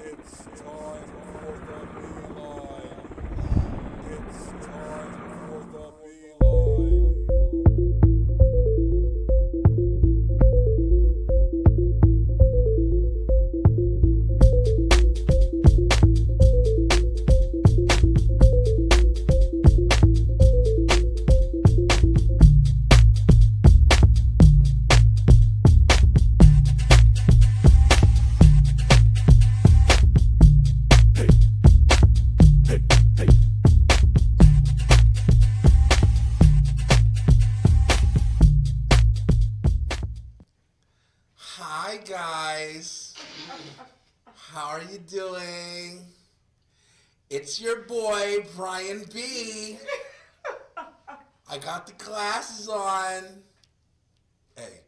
It's time for the B Line. It's time for the B Line. Hi guys, how are you doing? It's your boy Brian B. I got the glasses on. Hey,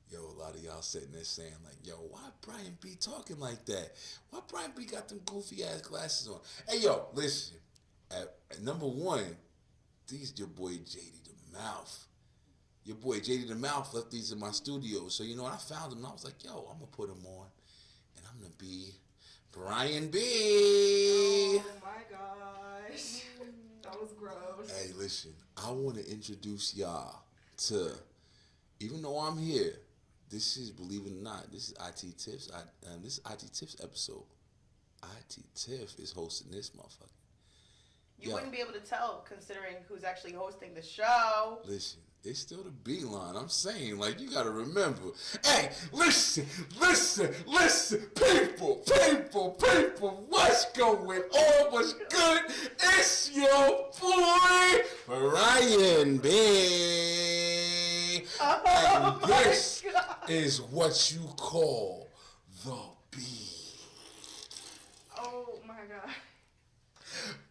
yo, a lot of y'all sitting there saying like, yo, why Brian B talking like that? Why Brian B got them goofy ass glasses on? Hey, yo, listen. At number one, these your boy JD the Mouth. Your boy JD the Mouth left these in my studio. So, you know, I found them and I was like, yo, I'm going to put them on. And I'm going to be Brian B. Oh my gosh. That was gross. Hey, listen, I want to introduce y'all to, even though I'm here, this is, believe it or not, this is IT Tips. This is IT Tips episode. IT Tiff is hosting this motherfucker. You wouldn't be able to tell considering who's actually hosting the show. Listen, it's still the B line. I'm saying, like, you gotta remember. Hey, listen, people, what's going on? What's good? It's your boy, Brian B. Oh And this is what you call the B. Oh my god.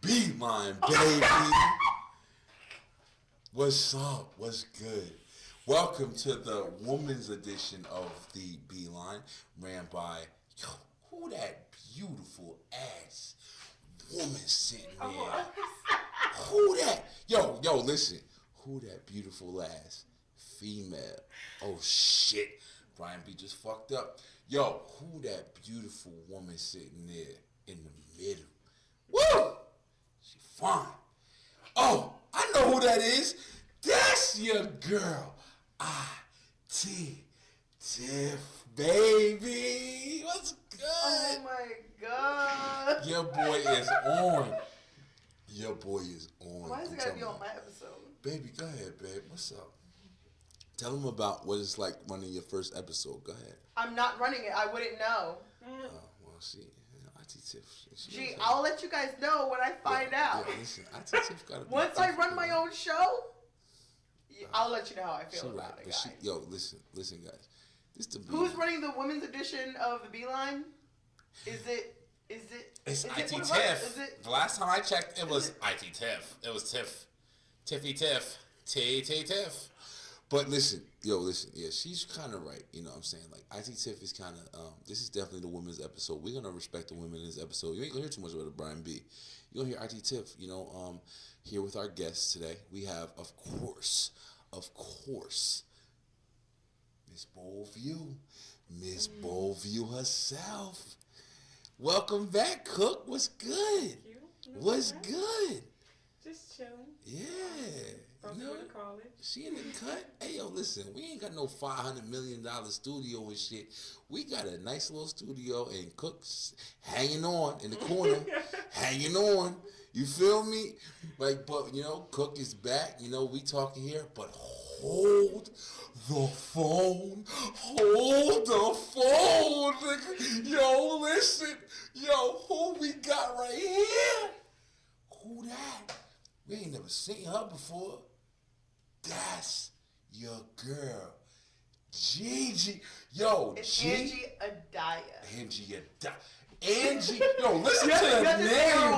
B line, baby. What's up? What's good? Welcome to the woman's edition of the B Line, ran by, yo, who that beautiful ass woman sitting there? Who that? Yo, listen. Who that beautiful ass female? Oh shit, Brian B just fucked up. Yo, who that beautiful woman sitting there in the middle? Woo! She fine. Oh, I know who that is. That's your girl. IT Tiff, baby. What's good? Oh my god. Your boy is on. Your boy is on. Why is it gotta be on my episode? Baby, go ahead, babe. What's up? Tell them about what it's like running your first episode. Go ahead. I'm not running it. I wouldn't know. Well, see, IT Tiff. Gee, I'll let you guys know when I find out. Yeah, listen, IT Tiff gotta be Once I run my own show, I'll let you know how I feel about it, guys. Yo, listen, guys. This the Who's running the women's edition of the B Line? Is it? It's is IT it, what Tiff. about- is it? The last time I checked, it was IT Tiff. It was Tiff. Tiffy Tiff. Tiff. But listen. Yeah, she's kind of right. You know what I'm saying? Like, IT Tiff is kind of, this is definitely the women's episode. We're going to respect the women in this episode. You ain't going to hear too much about Brian B. You're going to hear IT Tiff, you know, here with our guests today. We have, of course, Miss Boldview herself. Welcome back, Cook. What's good? Thank you. What's good? Just chilling. Yeah. About to go to college. She in the cut. Hey, yo, listen, we ain't got no $500 million studio and shit. We got a nice little studio and Cook's hanging on in the corner, hanging on. You feel me? Like, but, you know, Cook is back. You know, we talking here, but hold the phone. Hold the phone, nigga. Yo, listen. Yo, who we got right here? Who that? We ain't never seen her before. That's your girl, Gigi. Yo, It's Angieadyah. Angieadyah. Angie, yo, listen to the name.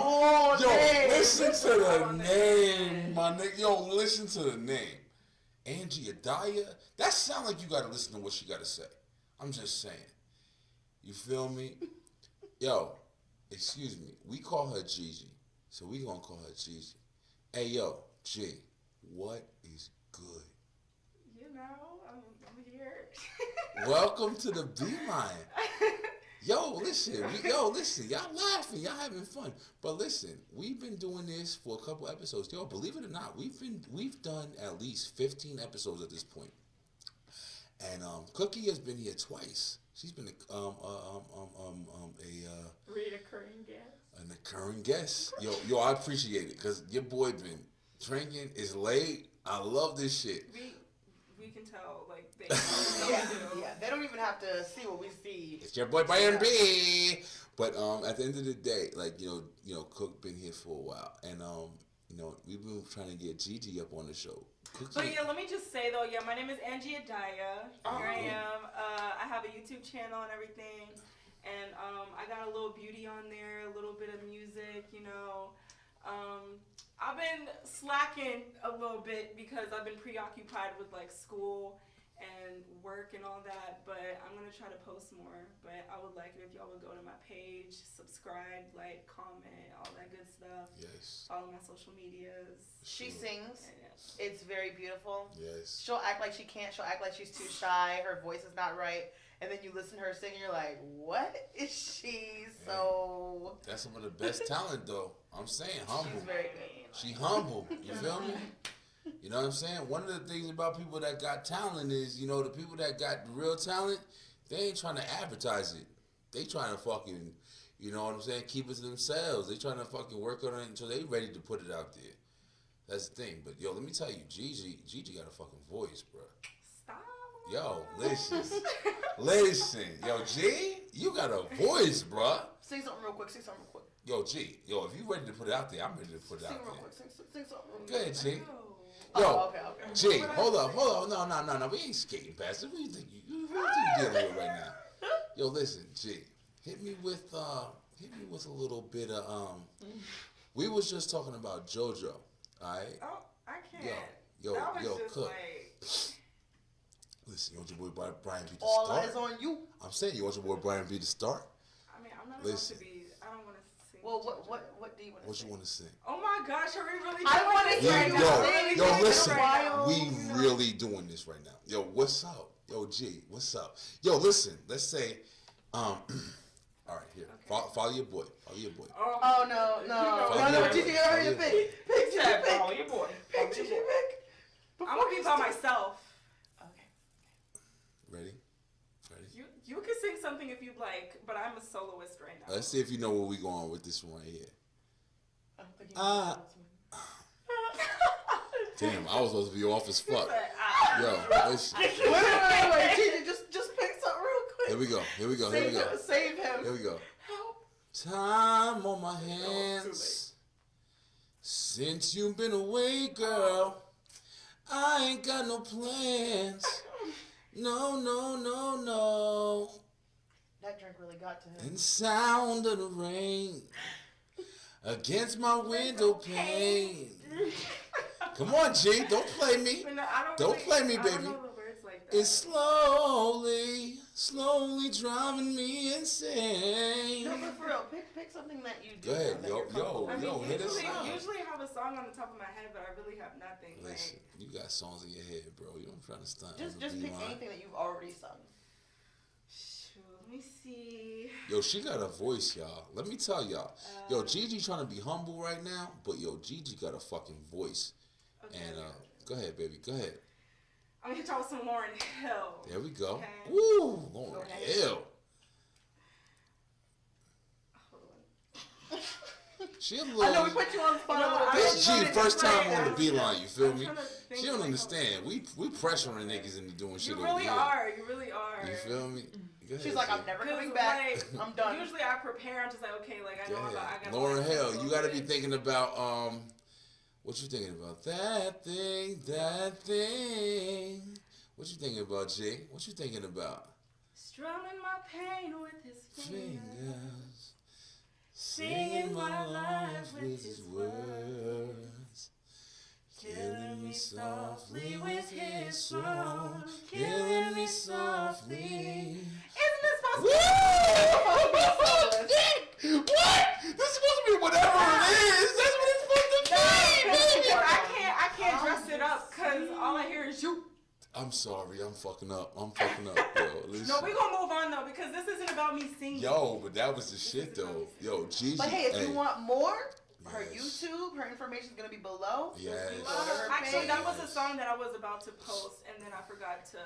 Yo, listen to the name, my nigga. Yo, listen to the name. Angieadyah. That sound like you gotta listen to what she gotta say. I'm just saying. You feel me? Yo, excuse me. We call her Gigi, so we gonna call her Gigi. Hey, yo, G, what is good? You know, I'm here. Welcome to the B Line. listen, y'all laughing, y'all having fun. But listen, we've been doing this for a couple episodes. Yo, believe it or not, we've done at least 15 episodes at this point. And Cookie has been here twice. She's been a Reoccurring guest. an occurring guest. Yo, I appreciate it because your boy been drinking. It's late. I love this shit. We can tell, like, they Yeah, they don't even have to see what we see. It's your boy Brian B. But at the end of the day, like you know, Cook been here for a while, and we've been trying to get Gigi up on the show. Cookie, But yeah, let me just say though, my name is Angieadyah. Here I am. I have a YouTube channel and everything, and I got a little beauty on there, a little bit of music, I've been slacking a little bit because I've been preoccupied with like school and work and all that, but I'm gonna try to post more. But I would like it if y'all would go to my page, subscribe, like, comment, all that good stuff. Yes. Follow my social medias. She sings. And, It's very beautiful. Yes. She'll act like she can't. She'll act like she's too shy. Her voice is not right. And then you listen to her sing, and you're like, what is she? So That's some of the best talent, though. I'm saying, humble. she's very good. She humble. You feel me? You know what I'm saying? One of the things about people that got talent is, the people that got the real talent, they ain't trying to advertise it. They trying to fucking, you know what I'm saying, keep it to themselves. They trying to fucking work on it until they ready to put it out there. That's the thing. But, yo, let me tell you, Gigi got a fucking voice, bro. stop. Yo, listen. Yo, G, you got a voice, bro. Sing something real quick. Yo, G, if you ready to put it out there, I'm ready to put it Sing out real there. quick. Sing something real quick. Go ahead, G. Oh. Yo, Oh, okay. G, hold up. No, we ain't skating past it. What do you think you dealing with right now? Yo, listen, G, hit me with a little bit of we was just talking about JoJo, all right? Oh, I can't. Yo, that was just Cook. like... Listen, you want your boy Brian B to All start? eyes on you. I'm saying, you want your boy Brian B to start? I mean, I'm not Listen. about to be... I don't want to sing. Well, what do you want to What say? you want to sing? Oh my gosh, are we really I doing wanna this hear right you now? sing. Yo, It's listen, been a while. we really doing this right now. Yo, what's up? Yo, G, what's up? Yo, listen, let's say, all right, here, Okay. follow your boy. Oh no, Gigi, hurry your pick. Pick Gigi, pick. Follow your boy. Pick Gigi, pick. I'm gonna be by myself. Okay. Ready? You can sing something if you'd like, but I'm a soloist right now. Let's see if you know where we going with this one right here. I don't think you Ah. Damn, I was supposed to be off as fuck. Ah. Yo, listen. Wait, Gigi, just pick something real quick. Here we go. Save him. Here we go. Help. Time on my too hands. Since you've been away, girl, I ain't got no plans. No. That drink really got to him. And sound of the rain against my window pane. Come on, G, don't play me. But no, I Don't play me, I baby. don't know the words like that. It's slowly driving me insane. No, but for real, pick something that you do. Go ahead, that yo, you're comfortable I with. mean, hit us up. usually I have a song on the top of my head, but I really have nothing. Listen, Like, you got songs in your head, bro. You don't try to stunt. Just on the pick B-line. anything that you've already sung. shoot, let me see. Yo, she got a voice, y'all. Let me tell y'all. Yo, Gigi trying to be humble right now, but yo, Gigi got a fucking voice. Okay. And go ahead, baby. Go ahead. I'm gonna hit y'all with some Lauren Hill. There we go. Okay. Woo, Lauren Okay. Hill. Hold on. She a I know we little. put you on the spot No, a little I bit. This G trying to first time explain. on the B line. You feel I'm me? trying to think She don't like- understand. We pressuring niggas into doing shit You over really here. are. You really are. You feel me? Go ahead, She's like, G. I'm never coming Because, back. like, I'm done. Usually I prepare. I'm just like, okay, like I Go know ahead. I got. Lauren Hill, you got to be thinking about what you thinking about? That thing. What you thinking about, G? What you thinking about? Strumming my pain with his fingers. Fingers singing my life with his words, killing me softly with his song, killing me softly. Isn't this supposed Woo! What? This is supposed to be whatever it is. That's what it's supposed to be, baby. I can't dress it up because all I hear is you. I'm sorry. I'm fucking up. Yo, listen. No, we gonna move on though because this isn't about me singing. Yo, but that was the shit though. Yo, Gigi. But hey, if you want more, her Yes. YouTube, her information is gonna be below. Yes. Go to her Actually, that was Yes. a song that I was about to post, and then I forgot to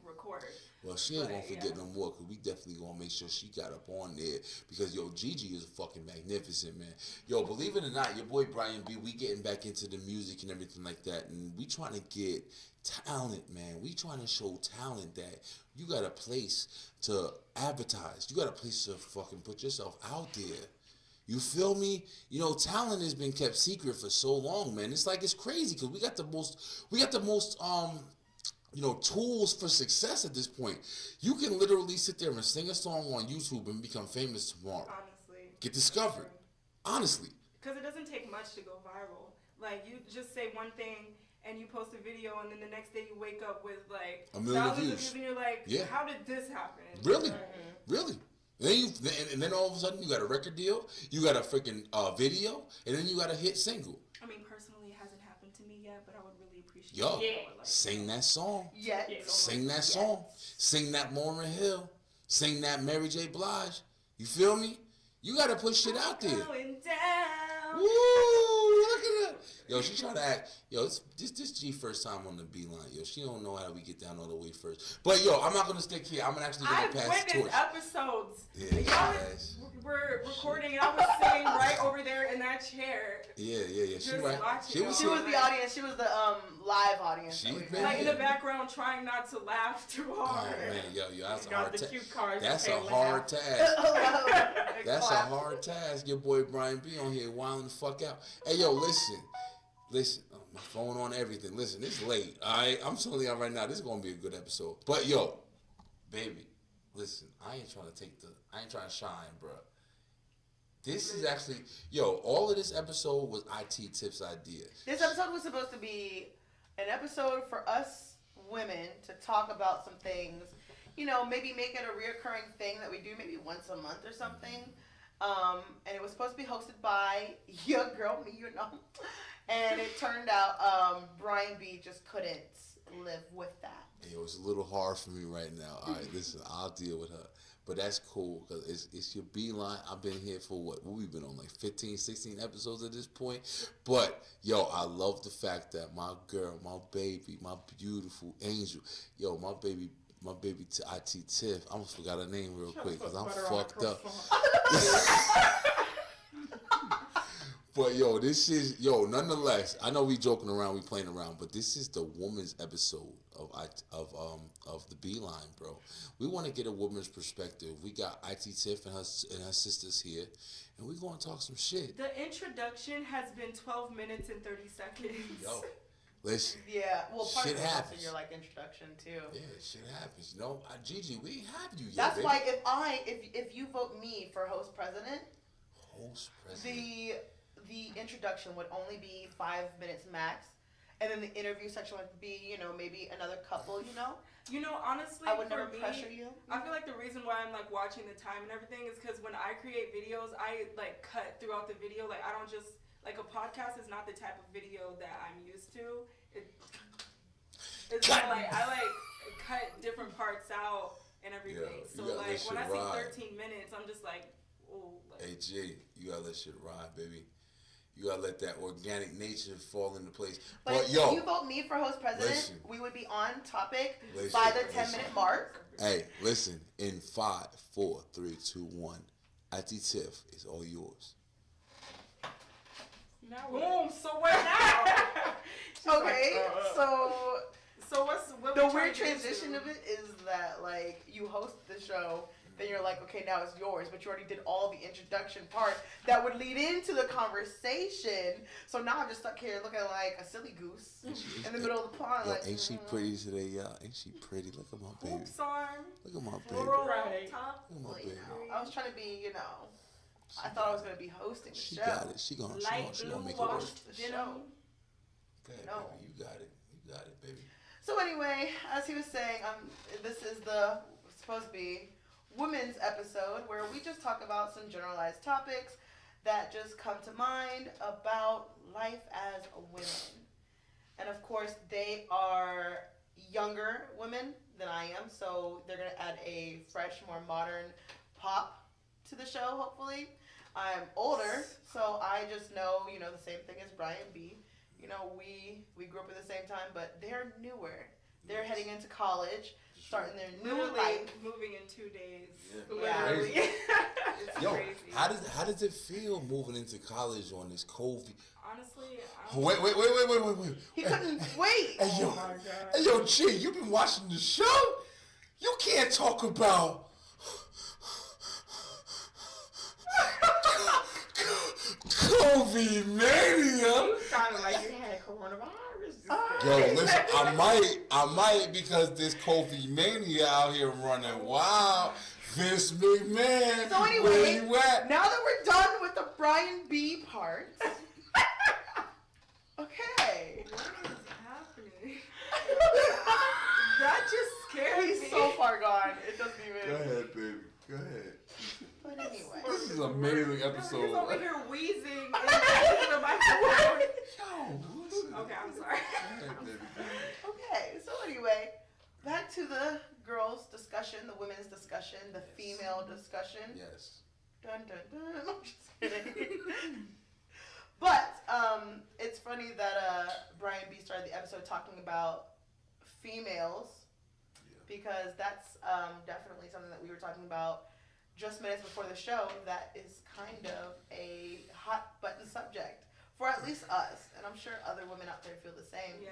record. Well, she ain't gonna But, forget yeah. no more because we definitely gonna make sure she got up on there because yo, Gigi is fucking magnificent, man. Yo, believe it or not, your boy Brian B, we getting back into the music and everything like that, and we trying to get talent, man. We trying to show talent that you got a place to advertise. You got a place to fucking put yourself out there. You feel me? You know, talent has been kept secret for so long, man. It's like it's crazy because we got the most tools for success at this point. You can literally sit there and sing a song on YouTube and become famous tomorrow. Honestly. Get discovered. Honestly. Because it doesn't take much to go viral. Like, you just say one thing and you post a video, and then the next day you wake up with like A million thousands views. of views, and you're like, Yeah. how did this happen? Really? Really? And then all of a sudden you got a record deal, you got a freaking video, and then you got a hit single. I mean, personally, it hasn't happened to me yet, but I would really appreciate Yo, it. sing that song. Yes. Sing that song. Sing that Lauryn Hill. Sing that Mary J. Blige. You feel me? You got to put shit out there. Going down. Woo! Look at that. Yo, she trying to act. Yo, this G first time on the B line. Yo, she don't know how we get down all the way first. But yo, I'm not gonna stick here. I'm actually gonna I've pass the witnessed torch. episodes. Yeah, Y'all yes. were recording, and I was sitting right over there in that chair. Yeah. She Just right. watching She was She y'all. was the audience. She was the live audience. She's that we been had. Like in the background, trying not to laugh too Oh hard. man, yo, that's a Got hard the task. cue cards. That's okay, a hard laugh. task. Hello. That's a Clap. hard task. Your boy Brian B on here wilding the fuck out. Hey yo, listen. Oh, my phone on everything. Listen, it's late. Alright, I'm telling y'all right now, this is gonna be a good episode. But yo, baby, listen, I ain't trying to shine, bro. This is actually, all of this episode was IT Tips idea. This episode was supposed to be an episode for us women to talk about some things. You know, maybe make it a reoccurring thing that we do maybe once a month or something. And it was supposed to be hosted by your girl, me, And it turned out Brian B just couldn't live with that. It was a little hard for me right now. All right, listen, I'll deal with her. But that's cool because it's your B line. I've been here for what we've been on like 15, 16 episodes at this point. But yo, I love the fact that my girl, my baby, my beautiful angel, my baby to IT Tiff. I almost forgot her name real quick because I'm Butter on a fucked up. croissant. But this is nonetheless, I know we joking around, we playing around, but this is the woman's episode of the B line, bro. We want to get a woman's perspective. We got IT Tiff and her sisters here, and we're going to talk some shit. The introduction has been 12 minutes and 30 seconds. Yo, listen. Yeah, well, part Shit of it is also happens. your like introduction too. Yeah, shit happens. Gigi, we ain't have you yet. That's baby. why if you vote me for host president, Host president. the introduction would only be 5 minutes max, and then the interview section would be maybe another couple. Honestly, I would for never me, pressure you. I feel like the reason why I'm like watching the time and everything is because when I create videos, I like cut throughout the video. Like I don't just like a podcast is not the type of video that I'm used to. It's Cut. more like I like cut different parts out and everything. Yeah, So you gotta like let when I shit see ride. 13 minutes, I'm just like, oh. Like, Hey G, you gotta let shit ride, baby. You gotta let that organic nature fall into place. But But if yo, you vote me for host president, listen. we would be on topic Listen, by the listen. 10-minute mark. hey, listen. In 5, 4, 3, 2, 1, IT Tiff is all yours. Now what? boom. So what now? Okay, so So what the we trying weird to get transition to? of it is that like you host the show, then you're like, okay, now it's yours, but you already did all the introduction part that would lead into the conversation. So now I'm just stuck here looking like a silly goose in the middle of the pond. Yo, Like, ain't she pretty today, y'all? Ain't she pretty? Look at my baby. Hoops arm, Look at my baby. floral Right. top. Look at my Well, baby. I was trying to be, I thought I was gonna be hosting the She show. got it. She gonna Light she blue gonna make it work. washed The denim. show. Go ahead, No. baby. You got it. You got it, baby. So anyway, as he was saying, this is supposed to be women's episode where we just talk about some generalized topics that just come to mind about life as a woman. And of course, they are younger women than I am, so they're gonna add a fresh, more modern pop to the show. Hopefully, I'm older, so I just know the same thing as Brian B. We grew up at the same time, but they're newer. They're heading into college, starting their new Literally life. moving in 2 days. Yeah. Literally. It's Yo, crazy. how does it feel moving into college on this COVID? Honestly, Wait. He couldn't wait. Hey, yo, Oh my God. hey, yo, G, you been watching the show? You can't talk about COVID mania. You sounded like you had coronavirus. Yo, listen, I might because this COVID mania out here running wild. Vince McMahon, So anyway, where you at? now that we're done with the Brian B part, okay. What is happening? That just scared me. He's so far gone. It doesn't even. Go ahead, baby. Go ahead. But anyway. This is an amazing He's episode. over here wheezing in the microphone. Yo, listen. Okay, I'm sorry. Go ahead, baby. Okay, so anyway, back to the girls' discussion, the women's discussion, the female discussion. Yes. Dun dun dun. I'm just kidding. But it's funny that Brian B started the episode talking about females because that's definitely something that we were talking about just minutes before the show. That is kind of a hot button subject for at least us, and I'm sure other women out there feel the same. Yeah.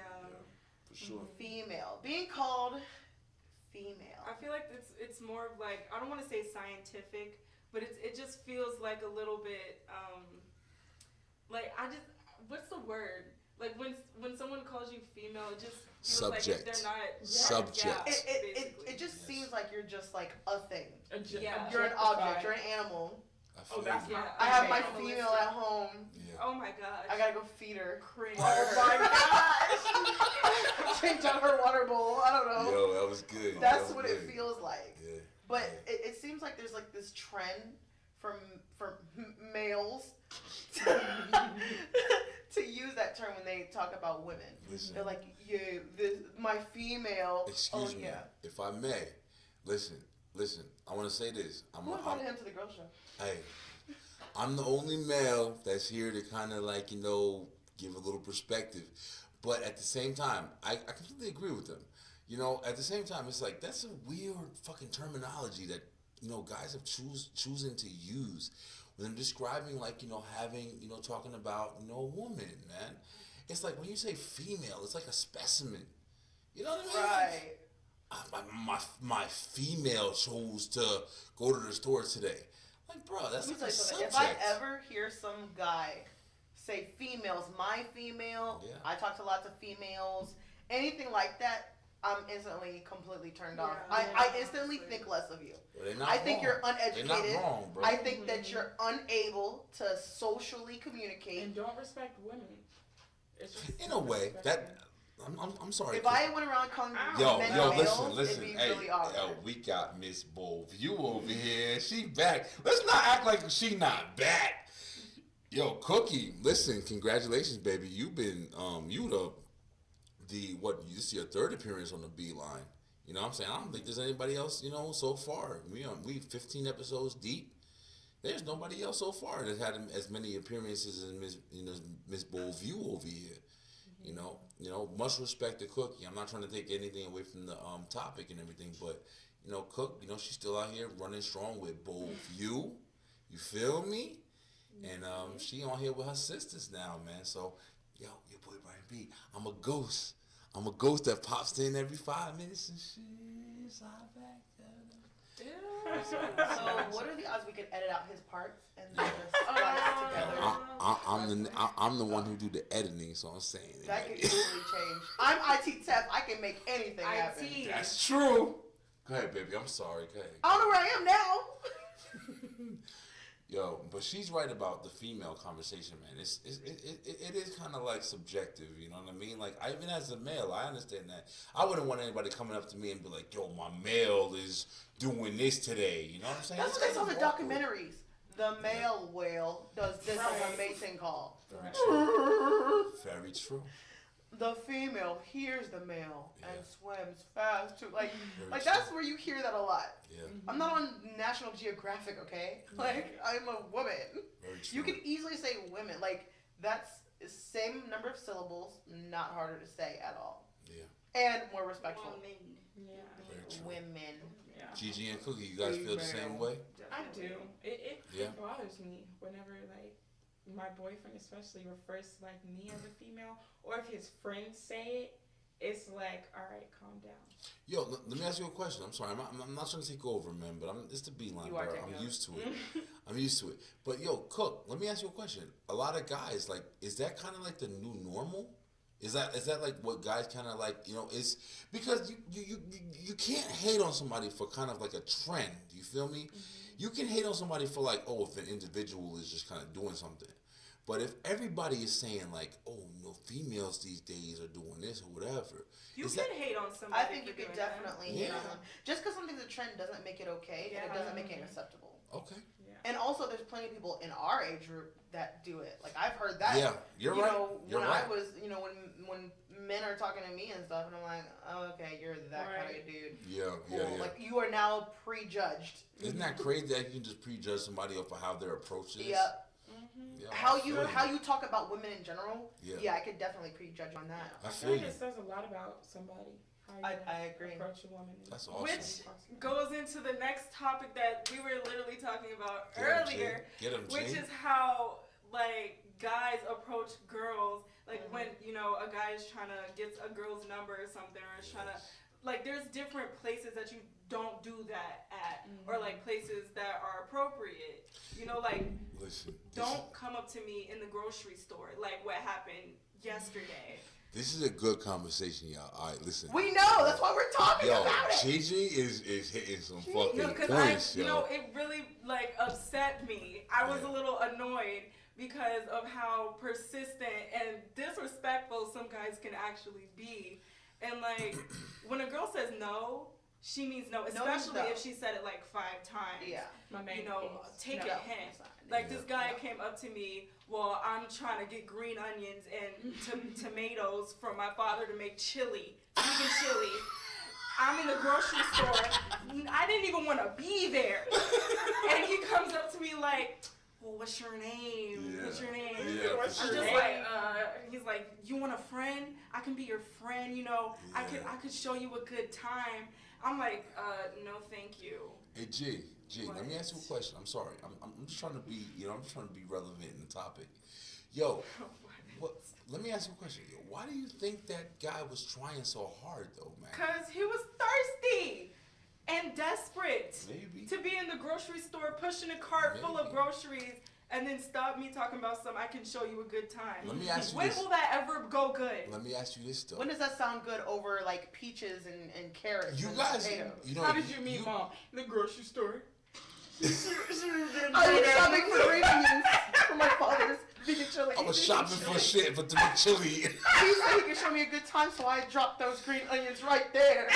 For sure. Female, being called female. I feel like it's more of like, I don't want to say scientific, but it just feels like a little bit like what's the word? Like when someone calls you female, it just feels like Subject. they're not Subject. Yeah, It just seems like you're just like a thing. Yeah. You're an object. You're an animal. I feel that's you. my. I have my Okay. female at home. Yeah. Oh my gosh. I gotta go feed her. Cringe. Change out her water bowl. I don't know. Yo, that was good. That's That was what good. it feels like. Yeah. But it seems like there's like this trend from males to use that term when they talk about women. Listen. They're like, my female. Excuse me, if I may. Listen. I want to say this. Who invited him to the girl show? Hey, I'm the only male that's here to kind of like, give a little perspective. But at the same time, I completely agree with them. At the same time, it's like, that's a weird fucking terminology that, guys have chosen to use when they're describing like, having, talking about, a woman, man. It's like when you say female, it's like a specimen. You know what I mean? Right. My female chose to go to the store today. Like, bro, that's Let me like tell a you something. subject. If I ever hear some guy say females, my female, Yeah. I talk to lots of females, anything like that, I'm instantly completely turned off. Yeah, I instantly think less of you. Well, they're not I think wrong. you're They're uneducated. not wrong, bro. I think that you're unable to socially communicate. And don't respect women. It's just In a way, disrespectful. I'm sorry. If I went around calling Yo, men yo, males, listen. it'd be Hey, really awkward. we got Miss Boview over here. She back. Let's not act like she not back. Yo, Cookie, listen, congratulations, baby. You've been this is your third appearance on the B Line. You know what I'm saying? I don't think there's anybody else, so far. We 15 episodes deep. There's nobody else so far that's had as many appearances as Miss Boview over here. Much respect to Cookie. I'm not trying to take anything away from the topic and everything, but Cook, she's still out here running strong with Boview. You feel me? And she on here with her sisters now, man. So, yo, your boy Brian B. I'm a ghost that pops in every 5 minutes and shit. Slide back. So, what are the odds we could edit out his parts and then just splice together? I'm the one who do the editing, so I'm saying it That might could be- easily change. I'm IT Tef. I can make anything happen. IT. That's true. Go ahead, baby. I'm sorry. Go ahead. I don't know where I am now. Yo, but she's right about the female conversation, man. It is kind of like subjective, you know what I mean? Like, even as a male, I understand that. I wouldn't want anybody coming up to me and be like, yo, my male is doing this today. You know what I'm saying? That's what they saw in the documentaries. The male whale does this on the mating call. Very true. Very true. the female hears the male and Yeah. swims fast too. Like Very that's true. where you hear that a lot. Yeah, I'm not on National Geographic, okay? Like I'm a woman. very true. You can easily say women. Like that's same number of syllables, not harder to say at all, Yeah, and more respectful. Woman. Yeah. very true. Women. Yeah. Gigi and Cookie, you guys feel the same way? I do. It Yeah. bothers me whenever like my boyfriend especially refers to like me as a female, or if his friends say it, it's like, all right, calm down. Yo, let me ask you a question. I'm sorry, I'm not trying to take over, man, but it's the B line, You bro. are taking I'm over. used to it. I'm used to it. But yo, Cook, let me ask you a question. A lot of guys, like, is that kind of like the new normal? Is that like what guys kind of like? You know, is because you can't hate on somebody for kind of like a trend. You feel me? You can hate on somebody for like, oh, if an individual is just kind of doing something. But if everybody is saying like, oh, females these days are doing this or whatever, You is can that, hate on somebody. I think you for could doing that. definitely hate on Yeah. them. Just because something's a trend doesn't make it okay, and it doesn't make it acceptable. okay? Yeah. And also, there's plenty of people in our age group that do it. Like I've heard that. Yeah, you're you right. know, You're when right. I was, when men are talking to me and stuff, and I'm like, oh, okay, you're that kind Right. of dude. Yeah, Cool. yeah, yeah. Like you are now prejudged. Isn't that crazy that you can just prejudge somebody off of how their approach is? Yep. Yeah, How I you feel how you talk about women in general. Yeah. Yeah, I could definitely prejudge on that. I I feel feel like you. it says a lot about somebody. How you I agree. approach a woman. That's awesome. Which goes into the next topic that we were literally talking about Get 'em, earlier, Get 'em, which G. is how like guys approach girls. Like when a guy is trying to get a girl's number or something, or is trying to like there's different places that you don't do that at, or like places that are appropriate. Like Listen, don't come up to me in the grocery store like what happened yesterday. this is a good conversation, y'all. All right, listen. We know. That's why we're talking Yo, about it. Gigi is hitting some fucking No, because points, yo. it really like upset me. I was a little annoyed because of how persistent and disrespectful some guys can actually be. And like when a girl says no, she means no, especially no. if she said it like 5 times. Yeah. My man Take No. a hint. Like this Yeah. guy came up to me, well, I'm trying to get green onions and tomatoes for my father to make chili, vegan chili. I'm in the grocery store. I didn't even want to be there. And he comes up to me like, well, what's your name? Yeah. What's your name? Yeah, What's for I'm sure. just like, he's like, you want a friend? I can be your friend, I could show you a good time. I'm like, no, thank you. Hey, G, let me ask you a What? question. I'm sorry. I'm just trying to be, I'm just trying to be relevant in the topic. Yo, let me ask you a question. Yo, why do you think that guy was trying so hard, though, man? Because he was thirsty and desperate Maybe. to be in the grocery store pushing a cart full of Maybe. groceries and then stop me talking about something I can show you a good time. Let me ask you When this. will that ever go good? Let me ask you this, though. When does that sound good over like peaches and carrots? You and guys, potatoes? How did you meet mom? In the grocery store. I was shopping for green onions for my father's vegan chili. I was shopping for shit for the chili. He said he could show me a good time, so I dropped those green onions right there.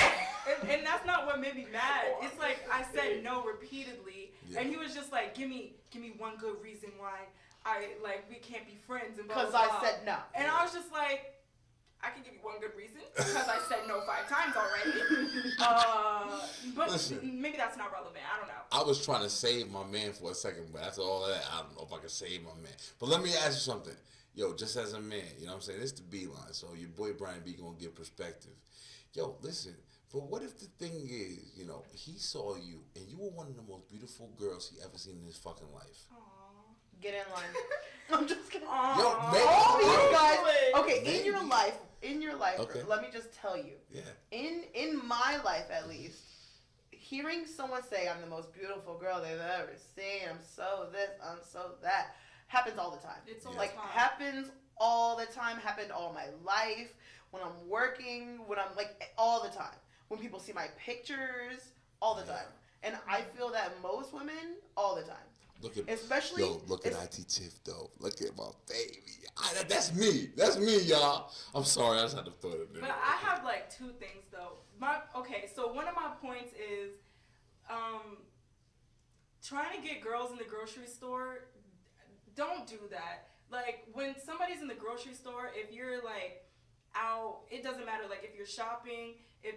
And that's not what made me mad. It's like I said no repeatedly, Yeah. and he was just like, give me one good reason why we can't be friends and blah Because blah I blah. said no. And I was just like, I can give you one good reason because I said no 5 times already. But Listen. maybe that's not relevant. I don't know. I was trying to save my man for a second, but after all that, I don't know if I can save my man. But let me ask you something. Yo, just as a man, you know what I'm saying? It's the B line, so your boy Brian B gonna give perspective. Yo, listen, but what if the thing is, he saw you and you were one of the most beautiful girls he ever seen in his fucking life? Get in line. I'm just kidding. Yo, maybe. All these guys. Really? Okay, Maybe. in your life, Okay. let me just tell you. Yeah. In my life, at least, hearing someone say I'm the most beautiful girl they've ever seen, I'm so this, I'm so that, happens all the time. It's all Yeah. Like the time. happens all the time. Happened all my life. When I'm working, when I'm like all the time. When people see my pictures, all the Yeah. time. And I feel that most women, all the time. Look at Especially, look at IT Tiff though. Look at my baby. That's me. That's me, y'all. I'm sorry, I just had to throw it in there. But I have like 2 things though. So one of my points is trying to get girls in the grocery store. Don't do that. Like when somebody's in the grocery store, if you're like out, it doesn't matter. Like if you're shopping, if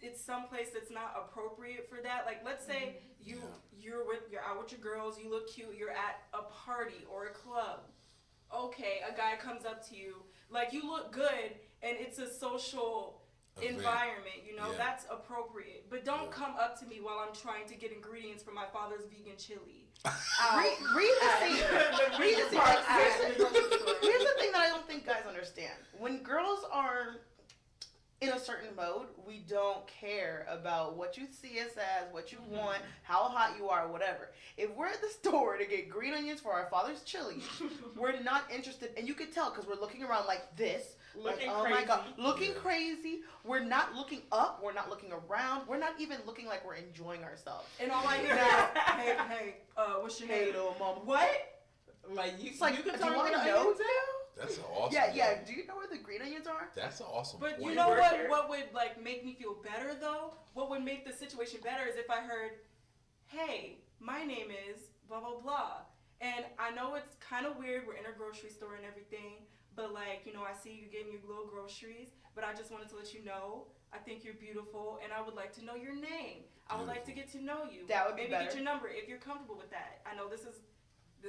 it's someplace that's not appropriate for that. Like let's say you're out with your girls, you look cute, you're at a party or a club. Okay, a guy comes up to you, like you look good, and it's a social environment, you know, that's appropriate. But don't come up to me while I'm trying to get ingredients for my father's vegan chili. Read the scene. Read the scene. Here's the thing that I don't think guys understand. When girls are in a certain mode, we don't care about what you see us as, what you want, how hot you are, whatever. If we're at the store to get green onions for our father's chili, we're not interested, and you can tell because we're looking around like this. Looking like, oh crazy. my god, looking crazy. We're not looking up. We're not looking around. We're not even looking like we're enjoying ourselves. And all I hear is, hey, what's your name? Hey, little mama. What? Like you, It's like, you can do tell you me want where to the know? onions are? That's an awesome. Yeah. Do you know where the green onions are? That's an awesome. But point. you know Work there. what would like make me feel better though? What would make the situation better is if I heard, hey, my name is blah blah blah. And I know it's kind of weird, we're in a grocery store and everything, but like, you know, I see you getting your little groceries, but I just wanted to let you know, I think you're beautiful and I would like to know your name. I would like to get to know you. That would be Maybe better. get your number if you're comfortable with that. I know this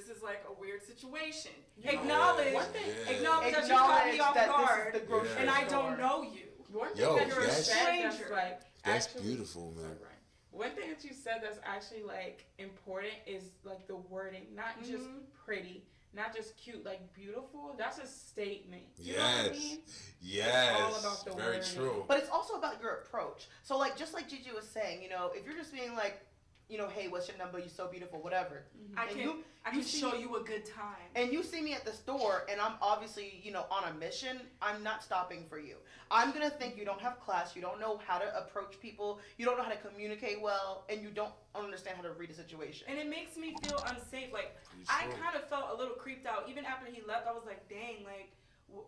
is like a weird situation. Yeah. Acknowledge One thing- acknowledge that you caught me off that guard this is the grocery and I store. don't know you. One thing Yo, that you that's- said that's Stranger. like That's actually, beautiful, man. Right. One thing that you said that's actually like important is like the wording, not just pretty, not just cute, like beautiful. That's a statement. You know what I mean? Yes. It's all about the Very wording. true. But it's also about your approach. So like just like Gigi was saying, you know, if you're just being like, you know, hey, what's your number? You're so beautiful, whatever. I And can you show see- you a good time. And you see me at the store, and I'm obviously, you know, on a mission. I'm not stopping for you. I'm gonna think you don't have class, you don't know how to approach people, you don't know how to communicate well, and you don't understand how to read a situation. And it makes me feel unsafe. Like Pretty I sure. kind of felt a little creeped out. Even after he left, I was like, dang,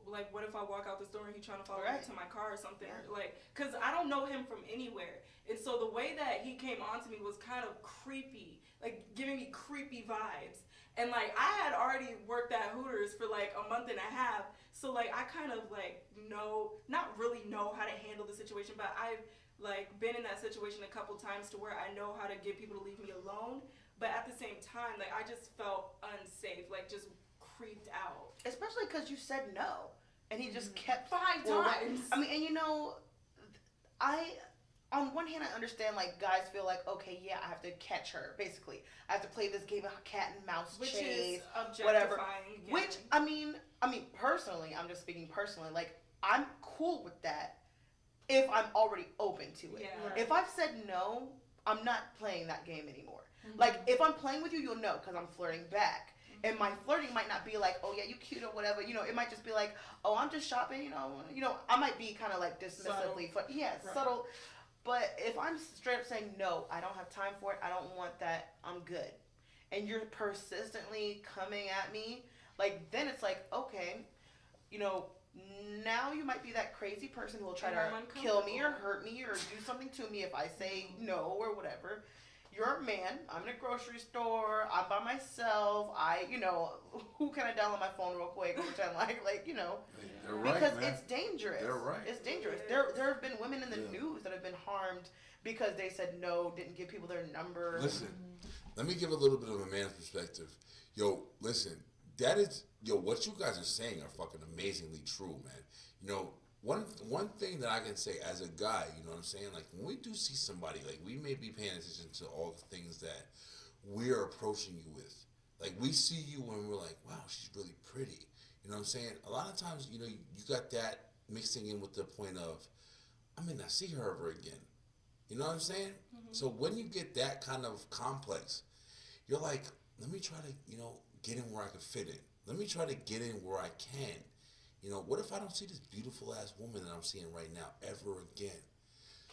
like what if I walk out the store and he trying to follow me Right. to my car or something? Yeah. Like, cause I don't know him from anywhere. And so the way that he came on to me was kind of creepy, like giving me creepy vibes. And like I had already worked at Hooters for like a month and a half, so like I kind of like not really know how to handle the situation, but I've like been in that situation a couple times to where I know how to get people to leave me alone. But at the same time, like I just felt unsafe, like just creeped out. Especially because you said no, and he just kept 5 Well, times. I mean, and you know, on one hand, I understand like guys feel like, okay, yeah, I have to catch her. Basically, I have to play this game of cat and mouse Which chase, is objectifying. whatever. again. Which I mean, personally, I'm just speaking personally. Like, I'm cool with that if I'm already open to it. Yeah. Right. If I've said no, I'm not playing that game anymore. Like, if I'm playing with you, you'll know because I'm flirting back. And my flirting might not be like, oh yeah, you cute or whatever. You know, it might just be like, oh, I'm just shopping. You know, I might be kind of like dismissively, Right. subtle. But if I'm straight up saying no, I don't have time for it. I don't want that. I'm good. And you're persistently coming at me, like then it's like, okay, you know, now you might be that crazy person who will try And I'm to kill me or uncomfortable. hurt me or do something to me if I say no or whatever. You're a man. I'm in a grocery store. I'm by myself. Who can I dial on my phone real quick and pretend like, you know, They're right, because man. it's dangerous. They're right. It's dangerous. It There is. have been women in the Yeah. news that have been harmed because they said no, didn't give people their number. Listen, let me give a little bit of a man's perspective. Yo, listen, what you guys are saying are fucking amazingly true, man. You know, one thing that I can say as a guy, you know what I'm saying? Like, when we do see somebody, like, we may be paying attention to all the things that we're approaching you with. Like, we see you when we're like, wow, she's really pretty. You know what I'm saying? A lot of times, you know, you got that mixing in with the point of, I may not see her ever again. You know what I'm saying? So when you get that kind of complex, you're like, let me try to, you know, get in where I can fit in. Let me try to get in where I can. You know, what if I don't see this beautiful ass woman that I'm seeing right now ever again?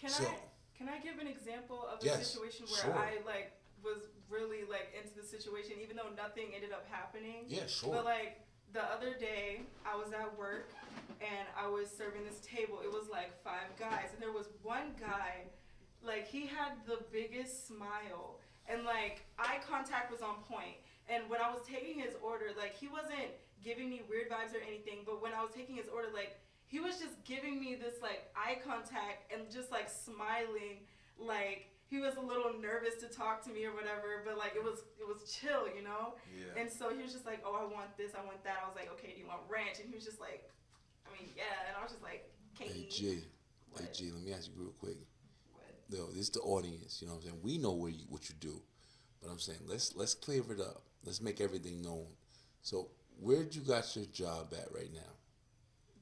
Can I give an example of a Yes, situation where sure. I like was really like into the situation even though nothing ended up happening? Yeah, sure. But like the other day I was at work and I was serving this table. It was like 5 guys and there was one guy, like he had the biggest smile and like eye contact was on point. And when I was taking his order, like he wasn't giving me weird vibes or anything, but when I was taking his order, like he was just giving me this like eye contact and just like smiling, like he was a little nervous to talk to me or whatever, but like it was chill, you know. Yeah. And so he was just like, oh, I want this, I want that. I was like, okay, do you want ranch? And he was just like, I mean, yeah. And I was just like, Hey G, What? hey G, let me ask you real quick. What? No, this is the audience. You know what I'm saying? We know what you do, but I'm saying let's clear it up. Let's make everything known. So where'd you got your job at right now?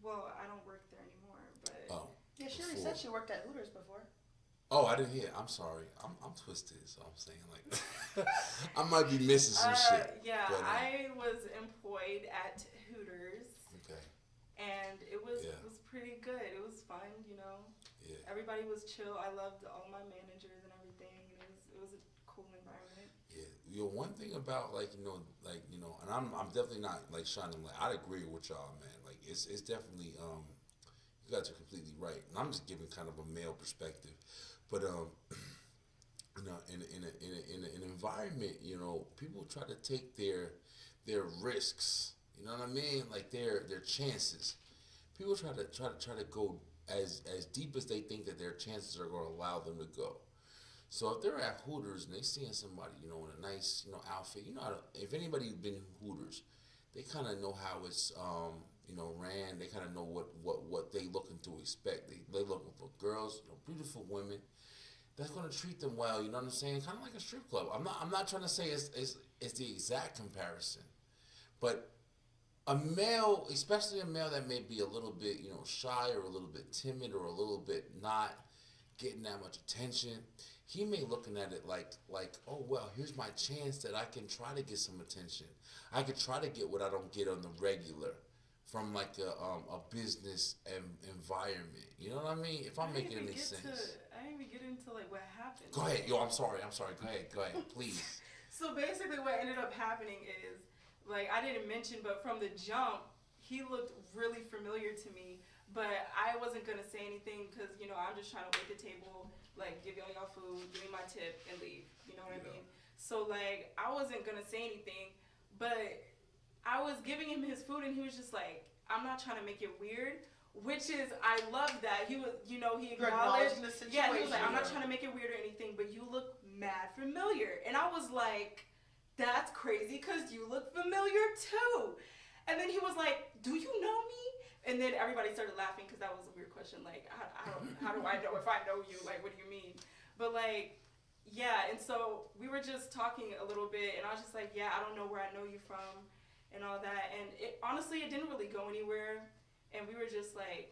Well, I don't work there anymore, but Oh. Yeah, she already said she worked at Hooters before. Oh, I didn't hear. I'm sorry. I'm twisted, so I'm saying like I might be missing some shit. yeah, but, I was employed at Hooters, Okay. and it was Yeah. pretty good. It was fun, you know. Yeah. Everybody was chill. I loved all my managers and everything. And it was a cool environment. Yeah. You know, one thing about like and I'm definitely not like shining light. I'd agree with y'all, man. Like it's definitely you guys are completely right, and I'm just giving kind of a male perspective, but you know, in an environment, you know, people try to take their risks. You know what I mean? Like their chances. People try to go as deep as they think that their chances are going to allow them to go. So if they're at Hooters and they seeing somebody, you know, in a nice, you know, outfit, you know, if anybody's been in Hooters, they kind of know how it's, you know, ran. They kind of know what they looking to expect. They looking for girls, you know, beautiful women that's gonna treat them well. You know what I'm saying? Kind of like a strip club. I'm not trying to say it's the exact comparison, but a male, especially a male that may be a little bit, you know, shy or a little bit timid or a little bit not getting that much attention, he may looking at it like, oh well, here's my chance that I can try to get some attention. I could try to get what I don't get on the regular from like a business environment. You know what I mean? If I'm making any sense. I didn't even get into like what happened. Go ahead, yo. I'm sorry. Go ahead, please. So basically, what ended up happening is, like, I didn't mention, but from the jump, he looked really familiar to me. But I wasn't gonna say anything because, you know, I'm just trying to wait the table, like give y'all food, give me my tip, and leave. You know what I mean? So like, I wasn't gonna say anything, but I was giving him his food, and he was just like, I'm not trying to make it weird. Which is, I love that. He was, you know, he acknowledged. The situation. Yeah, he was like, I'm not trying to make it weird or anything, but you look mad familiar. And I was like, that's crazy because you look familiar too. And then he was like, do you know me? And then everybody started laughing because that was a weird question. Like, how do I know if I know you? Like, what do you mean? But like, yeah. And so we were just talking a little bit, and I was just like, yeah, I don't know where I know you from and all that. And honestly, it didn't really go anywhere. And we were just like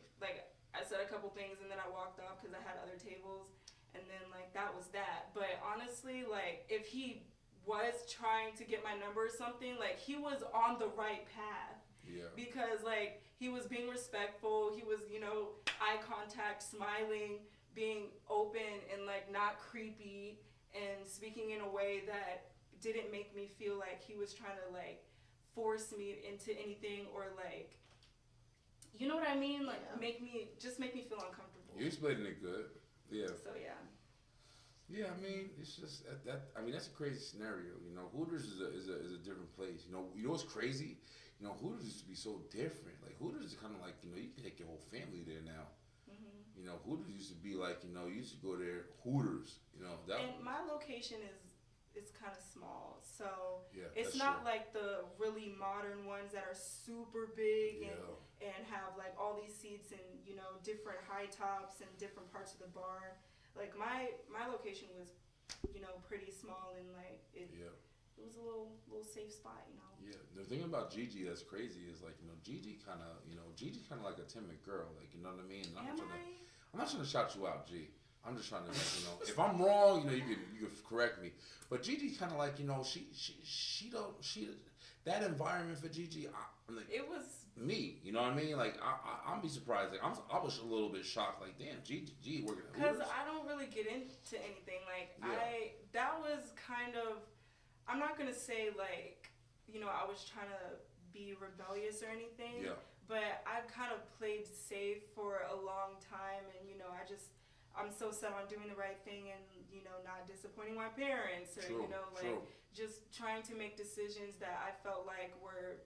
I said a couple things, and then I walked off because I had other tables, and then like that was that. But honestly, like if he was trying to get my number or something, like he was on the right path. Yeah. Because like he was being respectful, he was, you know, eye contact, smiling, being open and like not creepy, and speaking in a way that didn't make me feel like he was trying to like force me into anything or like, you know what I mean? Like make me feel uncomfortable. You explaining it good. Yeah. So yeah. Yeah, I mean, it's just that. I mean, that's a crazy scenario. You know, Hooters is a different place. You know what's crazy? You know, Hooters used to be so different. Like Hooters is kind of like, you know, you can take your whole family there now. Mm-hmm. You know, Hooters used to be like, you know, you used to go there Hooters. You know that. And my location is kind of small, so yeah, it's not like the really modern ones that are super big and have like all these seats and, you know, different high tops and different parts of the bar. Like my location was, you know, pretty small, and like it was a little safe spot, you know. Yeah, the thing about Gigi that's crazy is like, you know, Gigi's kind of like a timid girl, like, you know what I mean? I'm not trying to shout you out, G. I'm just trying to, like, you know, if I'm wrong, you know, you can correct me. But Gigi's kind of like, you know, she that environment for Gigi, like, it was me, you know what I mean? Like I'm be surprised. Like I was a little bit shocked. Like damn, Gigi working at Hooters. Because I don't really get into anything. Like that was kind of. I'm not gonna say like, you know, I was trying to be rebellious or anything. Yeah. But I've kind of played safe for a long time, and you know, I'm so set on doing the right thing and, you know, not disappointing my parents or, you know, like just trying to make decisions that I felt like were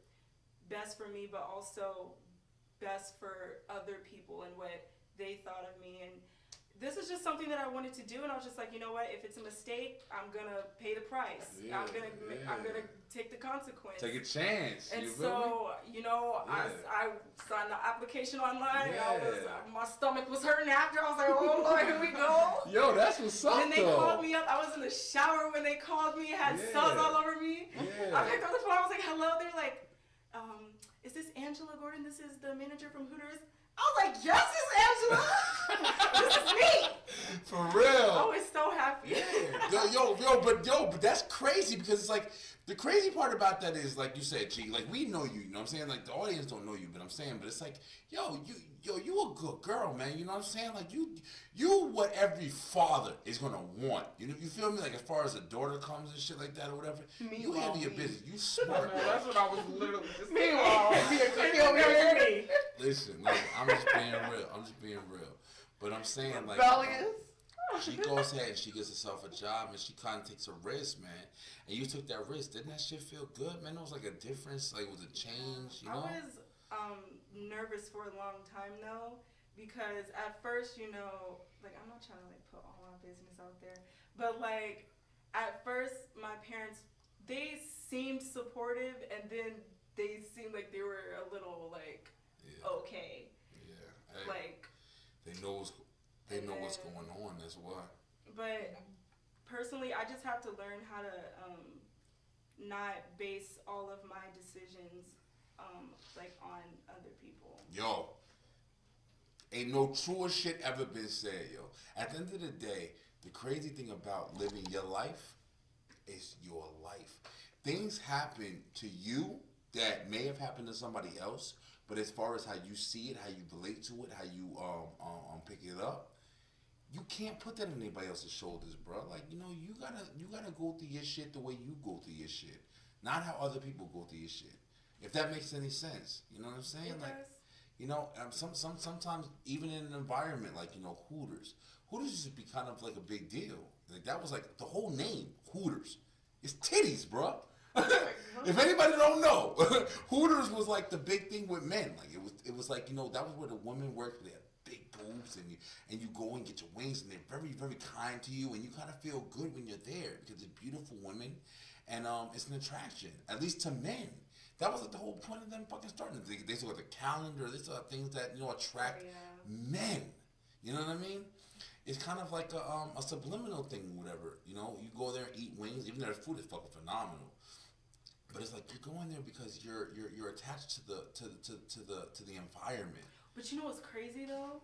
best for me, but also best for other people and what they thought of me. And this is just something that I wanted to do, and I was just like, you know what? If it's a mistake, I'm gonna pay the price. Yeah, I'm gonna take the consequence. Take a chance. And you feel me? so, you know, I signed the application online. Yeah. My stomach was hurting after. I was like, oh Lord, here we go. Yo, that's what's up, And then they though. called me up. I was in the shower when they called me. Had suds all over me. Yeah. I picked up the phone. I was like, hello. They were like, is this Angela Gordon? This is the manager from Hooters. I was like, yes, it's Angela. This is me. For real. I was so happy. Yeah. But that's crazy because it's like the crazy part about that is like you said, G, like we know you, you know what I'm saying? Like the audience don't know you, but I'm saying, but it's like, you a good girl, man. You know what I'm saying? Like you what every father is gonna want. You know, you feel me? Like as far as a daughter comes and shit like that or whatever, you handle your business. You smart. No, that's what I was literally just Listen, I'm just being real. I'm just being real. But I'm saying like Rebellious. she goes ahead and she gets herself a job and she kind of takes a risk, man. And you took that risk. Didn't that shit feel good, man? It was like a difference, like it was a change, you know? I was nervous for a long time though, because at first, you know, like I'm not trying to like put all my business out there, but like at first my parents, they seemed supportive, and then they seemed like they were a little like okay. Yeah. Hey, Like they know what's going on. That's why. But personally, I just have to learn how to not base all of my decisions like on other people. Yo, ain't no truer shit ever been said, yo. At the end of the day, the crazy thing about living your life is your life. Things happen to you that may have happened to somebody else, but as far as how you see it, how you relate to it, how you pick it up, you can't put that on anybody else's shoulders, bro. Like, you know, you gotta go through your shit the way you go through your shit, not how other people go through your shit. If that makes any sense, you know what I'm saying? It Like, does. you know, sometimes even in an environment like, you know, Hooters used to be kind of like a big deal. Like that was like the whole name, Hooters. It's titties, bro. If anybody don't know, Hooters was like the big thing with men. Like it was like, you know, that was where the women worked. They had big boobs, and you go and get your wings, and they're very, very kind to you, and you kind of feel good when you're there because they're beautiful women, and it's an attraction, at least to men. That was like the whole point of them fucking starting. They saw the calendar. They saw things that, you know, attract men. You know what I mean? It's kind of like a subliminal thing, whatever. You know, you go there and eat wings, even though their food is fucking phenomenal. But it's like you're going there because you're attached to the environment. But you know what's crazy though?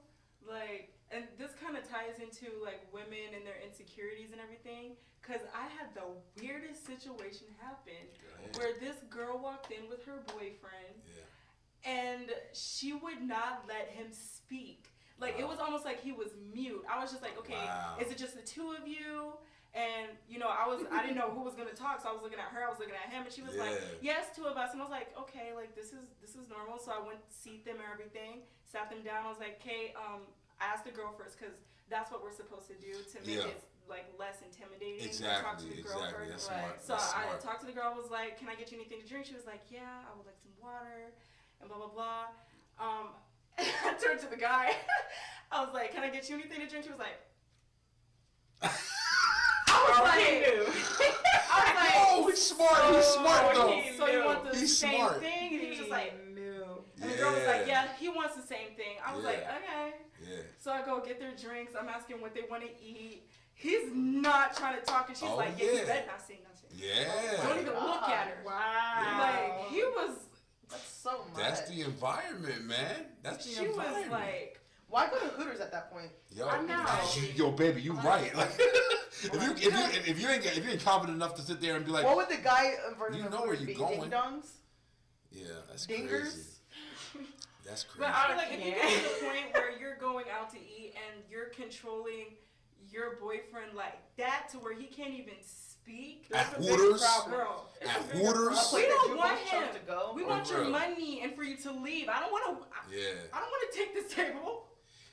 Like, and this kind of ties into like women and their insecurities and everything. Cause I had the weirdest situation happen where this girl walked in with her boyfriend, and she would not let him speak. Like it was almost like he was mute. I was just like, okay, is it just the two of you? And you know, I didn't know who was gonna talk, so I was looking at her, I was looking at him, and she was like, yes, two of us. And I was like, okay, like this is normal. So I went to seat them and everything, sat them down. I was like, okay, I asked the girl first because that's what we're supposed to do to make it like less intimidating. Talk to the girl first. That's smart. So That's I smart. talked to the girl. I was like, can I get you anything to drink? She was like, yeah, I would like some water, and blah blah blah. I turned to the guy. I was like, can I get you anything to drink? He was like. Oh, he's smart. He's smart though. So you want the He's same smart. thing? And he was just like, no. and the girl was like, yeah, he wants the same thing. I was like, okay. Yeah. So I go get their drinks. I'm asking what they want to eat. He's not trying to talk, and she's like, yeah, you better not say nothing. Yeah. Don't even look at her. Wow. Like, he was. That's so much. That's the environment, man. That's the She environment. was like. Why go to Hooters at that point? Yo, I know. yo, baby, you right. Like, if you ain't confident enough to sit there and be like, What would the guy version you of know where Hooters you be? going. Ding dongs? yeah, that's Dingers? crazy. That's crazy. But I feel like if you get to the point where you're going out to eat and you're controlling your boyfriend like that to where he can't even speak. At That's a big Hooters? problem. Girl. At A Hooters? place We that don't you want both chose him. to go? We For want your real. money and for you to leave. I don't want to. Yeah. I don't want to take this table.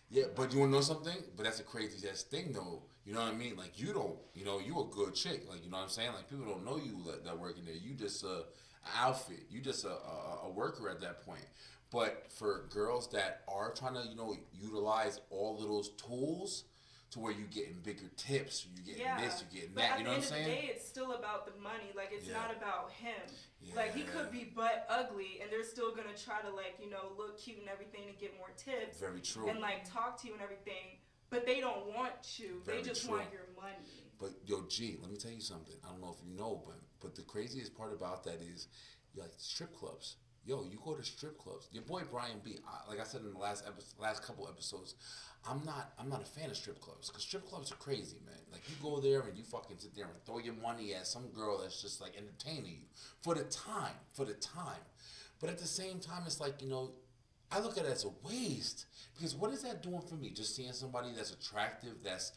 Yeah, but you wanna know something? But that's a crazy ass thing though. You know what I mean? Like you don't, you know, you a good chick. Like, you know what I'm saying? Like people don't know you that working there. You just an outfit. You just a worker at that point. But for girls that are trying to, utilize all of those tools to where you're getting bigger tips, you're getting this, you're getting that, you know what I'm saying? But at the end of the day, it's still about the money. Like, it's not about him. Yeah. Like, he could be butt ugly, and they're still going to try to, like, look cute and everything to get more tips. Very true. And, like, talk to you and everything. But they don't want you. Very they just true. want your money. But, yo, G, let me tell you something. I don't know if you know, but the craziest part about that is, like, strip clubs. Yo, you go to strip clubs. Your boy Brian B. Like I said in the last couple episodes, I'm not a fan of strip clubs because strip clubs are crazy, man. Like you go there and you fucking sit there and throw your money at some girl that's just like entertaining you for the time. But at the same time, it's like I look at it as a waste because what is that doing for me? Just seeing somebody that's attractive, that's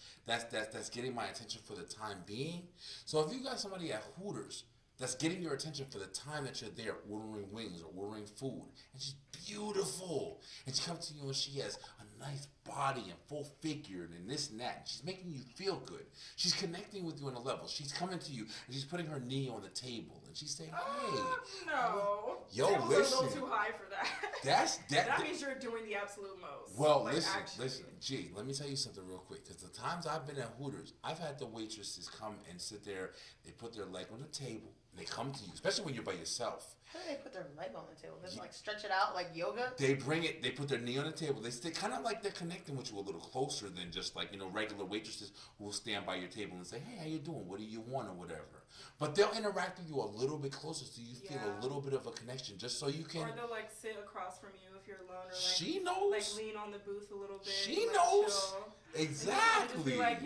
getting my attention for the time being. So if you got somebody at Hooters that's getting your attention for the time that you're there ordering wings or ordering food. And she's beautiful. And she comes to you and she has a nice body and full figure and this and that. And she's making you feel good. She's connecting with you on a level. She's coming to you and she's putting her knee on the table. And she's saying, hey. No. Yo, Table's listen. a little too high for that. That means you're doing the absolute most. Well, like, listen. Gee, let me tell you something real quick. Because the times I've been at Hooters, I've had the waitresses come and sit there. They put their leg on the table. They come to you, especially when you're by yourself. How do they put their leg on the table? Just like stretch it out like yoga? They bring it, they put their knee on the table. They stay kind of like they're connecting with you a little closer than just like, regular waitresses who will stand by your table and say, hey, how you doing? What do you want or whatever. But they'll interact with you a little bit closer so you feel a little bit of a connection just so you can. Or they'll like sit across from you if you're alone or like. She knows. Like lean on the booth a little bit. She like, knows. chill. Exactly. Just be like,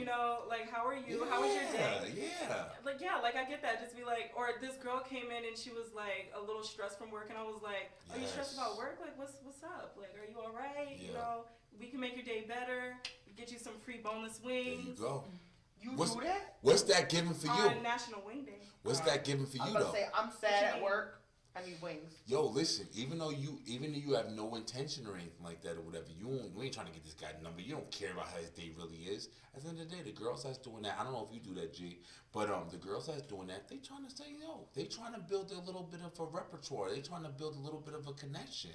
like, how are you? How was your day? Yeah. Like I get that. Just be like, or this girl came in and she was like a little stressed from work, and I was like, are you stressed about work? Like, what's up? Like, are you all right? Yeah. We can make your day better. Get you some free boneless wings. There you go. You do that? What's that giving for you? On National Wing Day. What's that giving for you I'm though? say I'm sad at work. I need wings. Yo, listen. Even though you have no intention or anything like that or whatever, you ain't trying to get this guy number. You don't care about how his day really is. At the end of the day, the girls that's doing that, I don't know if you do that, G, but the girls that's doing that, they trying to say, they trying to build a little bit of a repertoire. They trying to build a little bit of a connection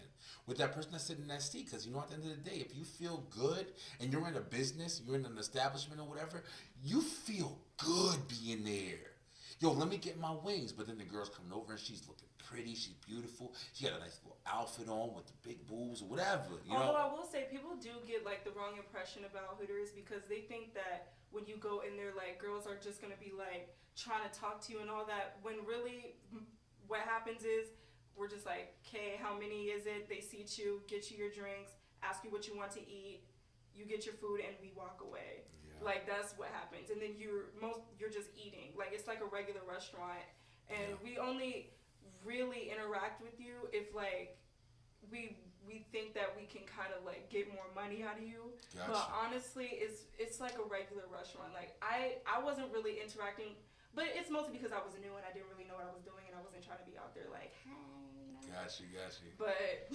with that person that's sitting in that seat. Because at the end of the day, if you feel good and you're in a business, you're in an establishment or whatever, you feel good being there. Yo, let me get my wings. But then the girl's coming over and she's looking pretty, she's beautiful, she got a nice little outfit on with the big boobs or whatever, Although I will say people do get like the wrong impression about Hooters because they think that when you go in there, like girls are just gonna be like trying to talk to you and all that, when really what happens is we're just like, okay, how many is it? They seat you, get you your drinks, ask you what you want to eat, you get your food, and we walk away. Like that's what happens, and then you're just eating. Like it's like a regular restaurant, and we only really interact with you if like we think that we can kind of like get more money out of you. Gotcha. But honestly, it's like a regular restaurant. Like I wasn't really interacting, but it's mostly because I was new and I didn't really know what I was doing and I wasn't trying to be out there like, hey. Gotcha. But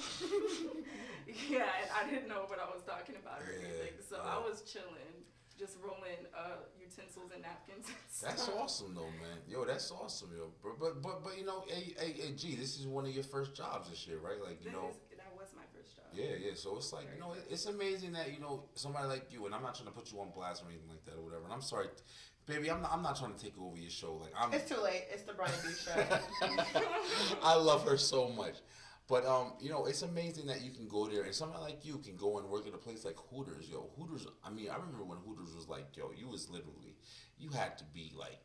yeah, and I didn't know what I was talking about or anything, so I was chilling. Just rolling utensils and napkins. That's awesome though, man. Yo, that's awesome, yo. But hey, G, this is one of your first jobs this year, right? Like, that was my first job. Yeah. So it's like, it's amazing that somebody like you, and I'm not trying to put you on blast or anything like that or whatever. And I'm sorry, baby, I'm not trying to take over your show. Like, it's too late. It's the Brian B show. I love her so much. But, it's amazing that you can go there and somebody like you can go and work at a place like Hooters. Yo, Hooters, I remember when Hooters was like, yo, you was literally, you had to be like,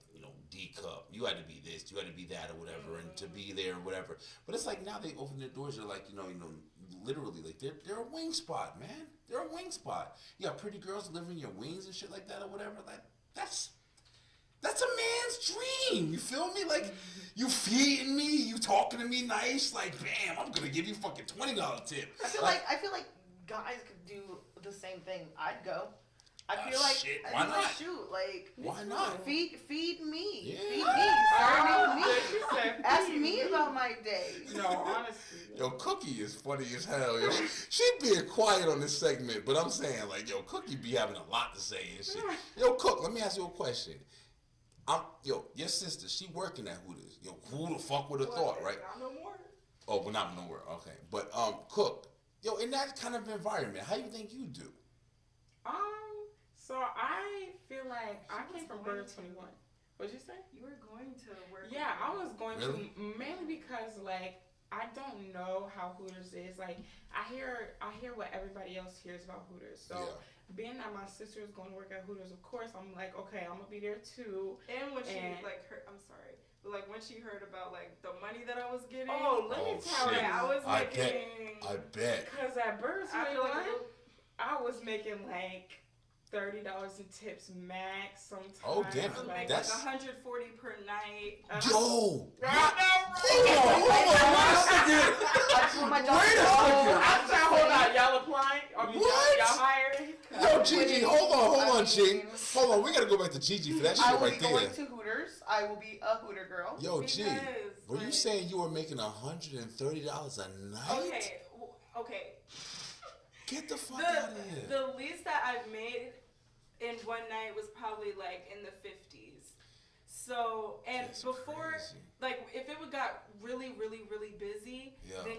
D-cup. You had to be this, you had to be that or whatever, and to be there or whatever. But it's like now they open their doors, they're like, literally, like, they're a wing spot, man. They're a wing spot. You got pretty girls delivering your wings and shit like that or whatever. Like, that's a man's dream. You feel me? Like, you feeding me, you talking to me nice. Like, bam, I'm gonna give you fucking $20 tip. I feel like guys could do the same thing. I'd go. I feel like shit. Why not? Shoot, like why not? Feed me. Yeah. Feed me. Serve me. Ask me about my day. No, honestly. Yo, Cookie is funny as hell, yo. She being quiet on this segment, but I'm saying, like, yo, Cookie be having a lot to say and shit. Yo, Cook, let me ask you a question. Your sister, she working at Hooters. Yo, who the fuck would have thought, right? Not no more. Oh, well, not nowhere. Okay, but Cook, yo, in that kind of environment, how you think you do? So I feel like I came from Burger 21. What'd you say? You were going to work. Yeah, I was going Really? to mainly because like I don't know how Hooters is. Like I hear what everybody else hears about Hooters. So Yeah. being that my sister is going to work at Hooters, of course I'm like, okay, I'm gonna be there too. And when she like heard, I'm sorry, but like when she heard about like the money that I was getting. Oh, let me Oh, tell shit. you, I was I making. I bet. Cause at Burger After 21, like I was making like $30 in tips max sometimes. Oh, damn it. I was Like, making That's- like 140 per night. Yo! I Hold on, wait a second. I just want my job Wait a to go. second. I'm trying to hold out. Y'all applying? I mean, What? y'all hiring? Yo, Gigi, hold on, I G. mean- Hold on, we gotta go back to Gigi for that shit I will right be going there. to Hooters. I will be a Hooter girl. Yo, G, Because, were you like- saying you were making $130 a night? Okay. Get the fuck out of here. The least that I've made in one night was probably like in the 50s. So, and That's before, crazy. like if it would got really, really, really busy, Yeah. then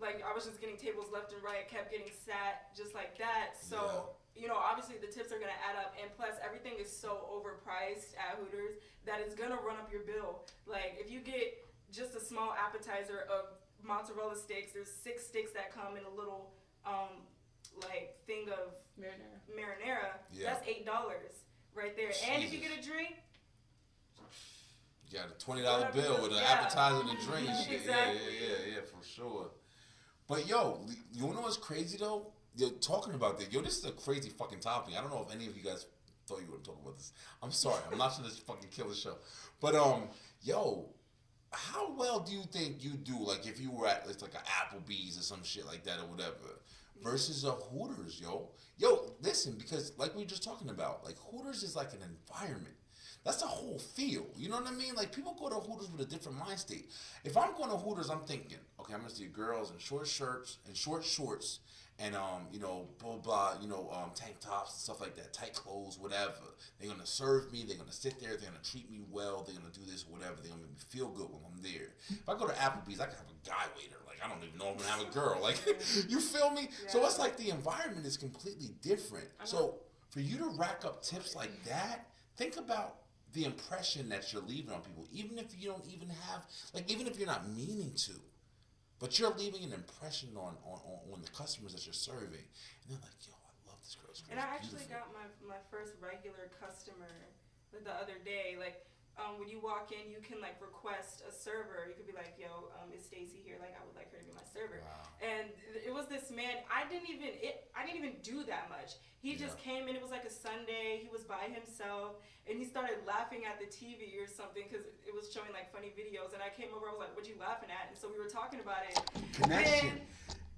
like I was just getting tables left and right, kept getting sat just like that. So, obviously the tips are gonna add up, and plus everything is so overpriced at Hooters that it's gonna run up your bill. Like if you get just a small appetizer of mozzarella sticks, there's 6 sticks that come in a little like thing of marinara. Yeah. That's $8 right there. And if you get a drink, You got a $20 bill with an Yeah. appetizer and a drink. Shit. Exactly. Yeah, for sure. But yo, you know what's crazy though? You're talking about that. Yo, this is a crazy fucking topic. I don't know if any of you guys thought you would talk about this. I'm sorry. I'm not trying to fucking kill the show. But yo, how well do you think you do? Like if you were at like an Applebee's or some shit like that or whatever, versus a Hooters, yo. Yo, listen, because like we were just talking about, like Hooters is like an environment. That's a whole feel. You know what I mean? Like people go to Hooters with a different mind state. If I'm going to Hooters, I'm thinking, okay, I'm gonna see girls in short shirts and short shorts and blah blah, tank tops and stuff like that, tight clothes, whatever. They're gonna serve me. They're gonna sit there. They're gonna treat me well. They're gonna do this, whatever. They're gonna make me feel good when I'm there. If I go to Applebee's, I can have a guy waiter. Like I don't even know if I'm gonna have a girl. Like you feel me? Yeah. So it's like the environment is completely different. So for you to rack up tips like that, think about the impression that you're leaving on people, even if you don't even have, like, even if you're not meaning to, but you're leaving an impression on the customers that you're serving, and they're like, yo, I love this girl. This girl's and I actually beautiful. got my first regular customer the other day. Like when you walk in, you can like request a server. You could be like, yo, is Stacy here? Like I would like her to be my server. Wow. And it was this man. I didn't even do that much. He just came in. It was like a Sunday. He was by himself, and he started laughing at the TV or something because it was showing like funny videos. And I came over. I was like, "What you laughing at?" And so we were talking about it. Connection.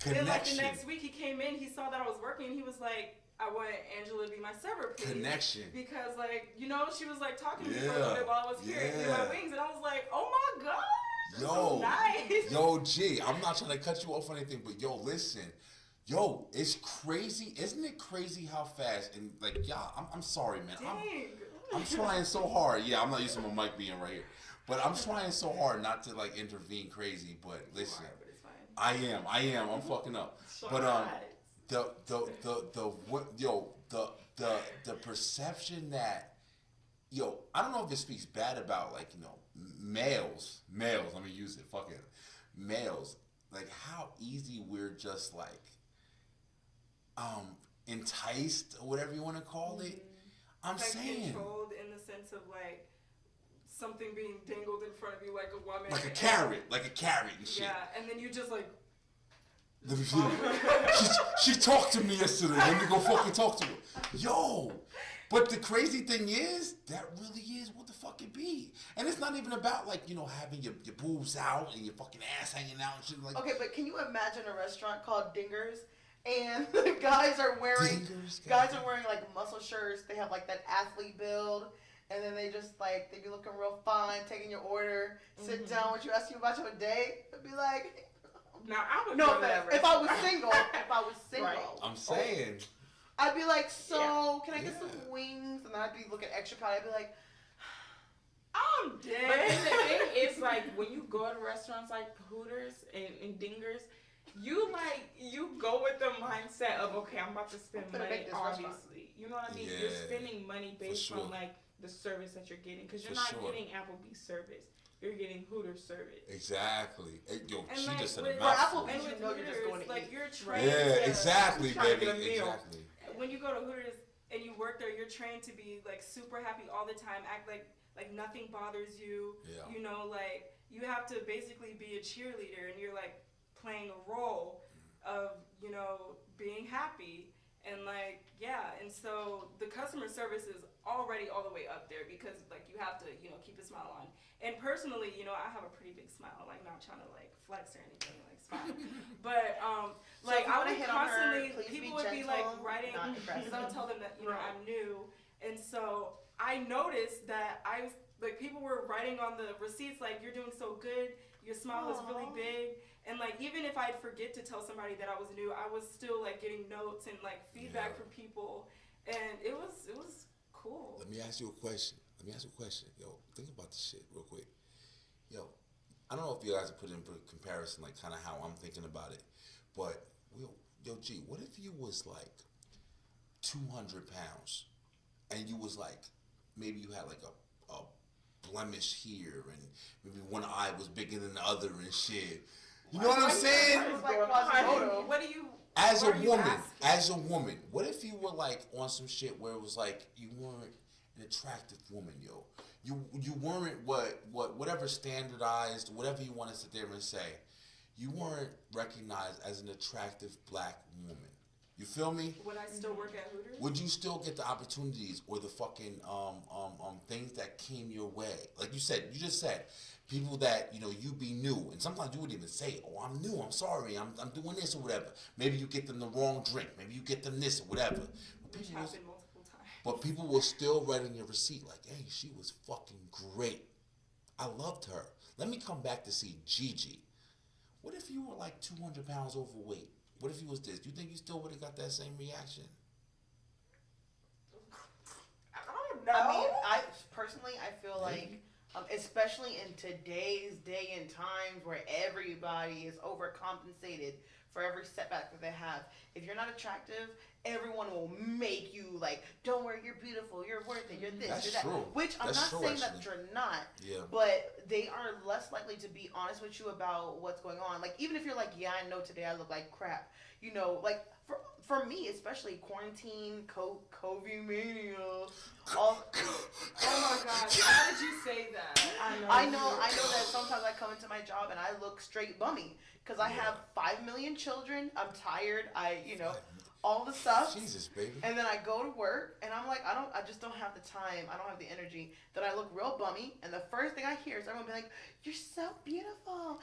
Then like the next week, he came in. He saw that I was working. And he was like, I want Angela to be my server, please. Connection. Because, like, she was, like, talking to me for a Yeah. little bit while I was here in my wings. And I was like, oh, my God. That's so nice. Yo, G, I'm not trying to cut you off or anything, but yo, listen. Yo, it's crazy. Isn't it crazy how fast, and, like, I'm sorry, man. Dang. I'm trying so hard. Yeah, I'm not used to my mic being right here. But I'm trying so hard not to, like, intervene crazy. But listen, But it's fine. I am. I'm fucking up. But the perception that, yo, I don't know if it speaks bad about, like, males. Let me use it. Fuck it. Males, like how easy we're just like enticed or whatever you want to call it. I'm Like saying controlled in the sense of, like, something being dangled in front of you like a woman. like a carrot and shit. Yeah, and then you just, like, Let me see. She talked to me yesterday. Let me go fucking talk to her. Yo. But the crazy thing is, that really is what the fuck it be. And it's not even about, like, having your boobs out and your fucking ass hanging out and shit like that. Okay, but can you imagine a restaurant called Dingers, and the guys are wearing like muscle shirts. They have like that athlete build, and then they just like they be looking real fine, taking your order, sit down. What you ask you about your day, it'd be like. Now I would No go to that offense. If I was restaurant. single, Right. I'm saying. I'd be like, so can I get Yeah. some wings? And then I'd be looking extra proud. I'd be like, I'm But dead. then the thing is, like, when you go to restaurants like Hooters and Dingers, you go with the mindset of, okay, I'm about to spend I'm finna money, make this restaurant. obviously. You know what I mean? Yeah, You're spending money based sure. on, like, the service that you're getting. Because you're For not sure. getting Applebee's service. You're getting Hooters service. Exactly. Hey, yo, And she like just said with a For mouthful. Applebee's, and you with know you're just Hooters, going to like eat. you're trained. Yeah, to, exactly, Trying to baby. get a meal. Exactly. When you go to Hooters and you work there, you're trained to be like super happy all the time. Act like nothing bothers you. Yeah. You know, like you have to basically be a cheerleader, and you're like playing a role of being happy. And like, yeah, and so the customer service is already all the way up there because like you have to, keep a smile on. And personally, I have a pretty big smile, like not trying to like flex or anything, like smile. But So like if you I wanna would hit on her, constantly, please be people would be like gentle, writing, not because aggressive. I'll tell them that Right. I'm new, and so I noticed that I was like people were writing on the receipts like you're doing so good, your smile is really Aw. big. And like even if I'd forget to tell somebody that I was new, I was still like getting notes and like feedback Yeah. from people, and it was cool. Let me ask you a question. Yo, think about this shit real quick. Yo, I don't know if you guys have put in comparison, like kind of how I'm thinking about it, but yo, G, what if you was like 200 pounds and you was like, maybe you had like a blemish here and maybe one eye was bigger than the other and shit. You know what I'm saying? It's like Quasimodo. What do you? As a what are you woman, asking? what if you were like on some shit where it was like you weren't an attractive woman, yo? You weren't whatever standardized, whatever you want to sit there and say, you weren't recognized as an attractive black woman. You feel me? Would I still work at Hooters? Would you still get the opportunities or the fucking things that came your way? Like you just said, people that you be new, and sometimes you would even say, "Oh, I'm new. I'm sorry. I'm doing this or whatever." Maybe you get them the wrong drink. Maybe you get them this or whatever. But Which people was- happened multiple times. but people will still write in your receipt like, "Hey, she was fucking great. I loved her. Let me come back to see Gigi." What if you were like 200 pounds overweight? What if you was this? Do you think you still would have got that same reaction? I don't know. I mean, I personally, I feel like, especially in today's day and times where everybody is overcompensated for every setback that they have. If you're not attractive, everyone will make you like, don't worry, you're beautiful, you're worth it, you're this, That's you're that. true. Which I'm That's not true, saying that actually. you're not, Yeah. but they are less likely to be honest with you about what's going on. Like, even if you're like, yeah, I know today I look like crap, like for me, especially quarantine, COVID mania, all. Oh my God! How did you say that? I know that sometimes I come into my job and I look straight bummy because I have 5 million children. I'm tired. All the stuff. Jesus, baby. And then I go to work and I'm like, I just don't have the time. I don't have the energy. Then I look real bummy. And the first thing I hear is everyone be like, "You're so beautiful."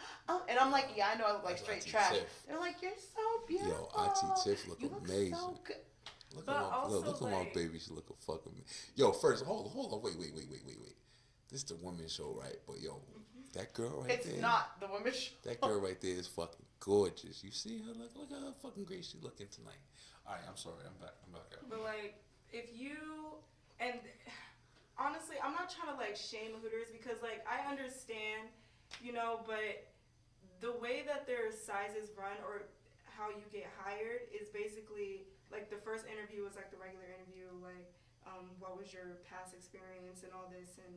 And I'm like, yeah, I know I look like That's straight Auntie trash. Tiff. They're like, "You're so beautiful. Yo, Auntie Tiff look You look amazing. so good." Look But at my also, look at my like- baby. She look a fucking. Yo, first hold on, wait. This is the women's show, right? But yo, that girl right It's there. not the women's show. That girl right there is fucking gorgeous. You see her? Look at how fucking great she looking tonight. All right, I'm sorry. I'm back. But like, if you and honestly, I'm not trying to like shame Hooters because like I understand, but the way that their sizes run or how you get hired is basically like the first interview was like the regular interview, like what was your past experience and all this, and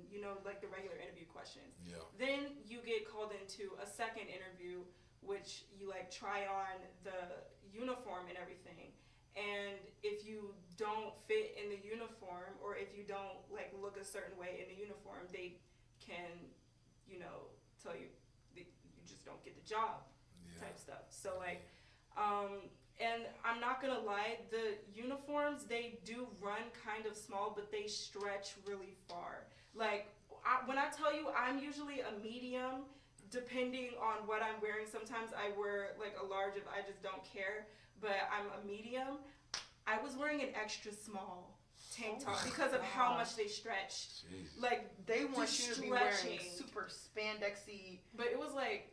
like the regular interview questions. Yeah. Then you get called into a second interview, which you like try on the uniform and everything. And if you don't fit in the uniform, or if you don't like look a certain way in the uniform, they can, tell you that you just don't get the job, type stuff. So like, and I'm not gonna lie, the uniforms, they do run kind of small, but they stretch really far. Like when I tell you, I'm usually a medium, depending on what I'm wearing. Sometimes I wear like a large if I just don't care. But I'm a medium. I was wearing an extra small tank top because of how much they stretch. Jeez. Like They want you to be wearing stretching. super spandexy. But it was like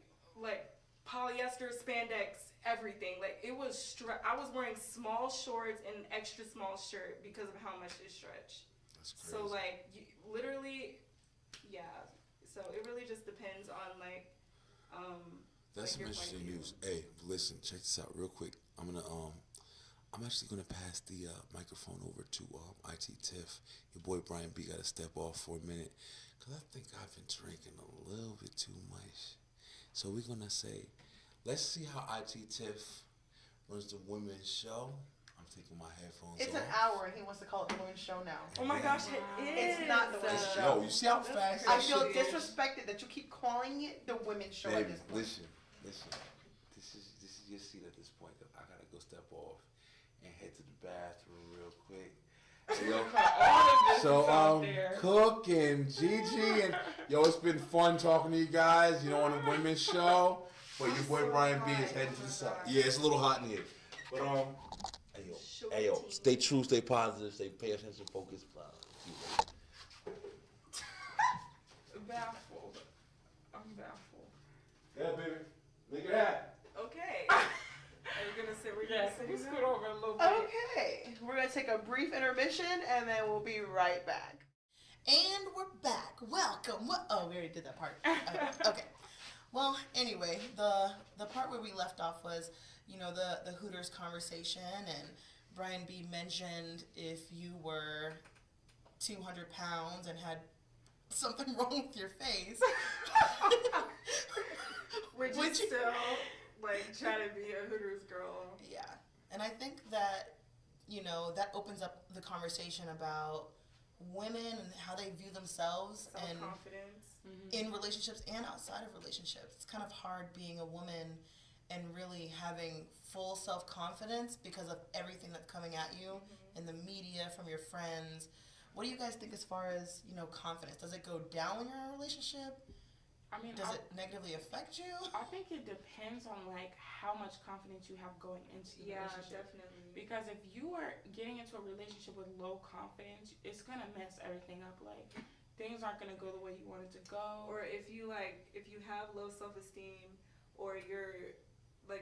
polyester, spandex, everything. Like it was I was wearing small shorts and an extra small shirt because of how much they stretch. That's crazy. So like literally, Yeah. So it really just depends on That's like some your interesting point of view. news. Hey, listen, check this out real quick. I'm actually gonna pass the microphone over to IT Tiff. Your boy Brian B got to step off for a minute, cause I think I've been drinking a little bit too much. So we're gonna say, let's see how IT Tiff runs the women's show. I'm taking my headphones It's off. an hour, and he wants to call it the women's show now. Oh my gosh, it is. It's not the women's show. Yo, you see how fast I that feel shit goes? disrespected that you keep calling it the women's show at Baby, this point. listen. This is your seat at this point. 'Cause I gotta go step off and head to the bathroom real quick. All of this is So out there. Cook and Gigi and yo, it's been fun talking to you guys. You know, on the women's show. But your boy Brian B is heading to the side. Yeah, it's a little hot in here. But hey yo, stay true, stay positive, stay pay attention, focus. Baffled. I'm baffled. Yeah, baby, make it happen. Okay. Are you gonna sit where you're Yes, sitting we now? scoot over a little bit. Okay, we're gonna take a brief intermission and then we'll be right back. And we're back. Welcome. Oh, we already did that part. Okay. Well, anyway, the part where we left off was, the Hooters conversation, and Brian B mentioned if you were 200 pounds and had something wrong with your face. Would you still try to be a Hooters girl? Yeah. And I think that, that opens up the conversation about women and how they view themselves and Self-confidence. in relationships and outside of relationships. It's kind of hard being a woman and really having full self-confidence because of everything that's coming at you in the media, from your friends. What do you guys think as far as, confidence? Does it go down when you're in a relationship? I mean, Does it negatively affect you? I think it depends on how much confidence you have going into the Yeah, relationship. definitely. Because if you are getting into a relationship with low confidence, it's gonna mess everything up. Things aren't gonna go the way you want it to go. Or if you have low self-esteem, or you're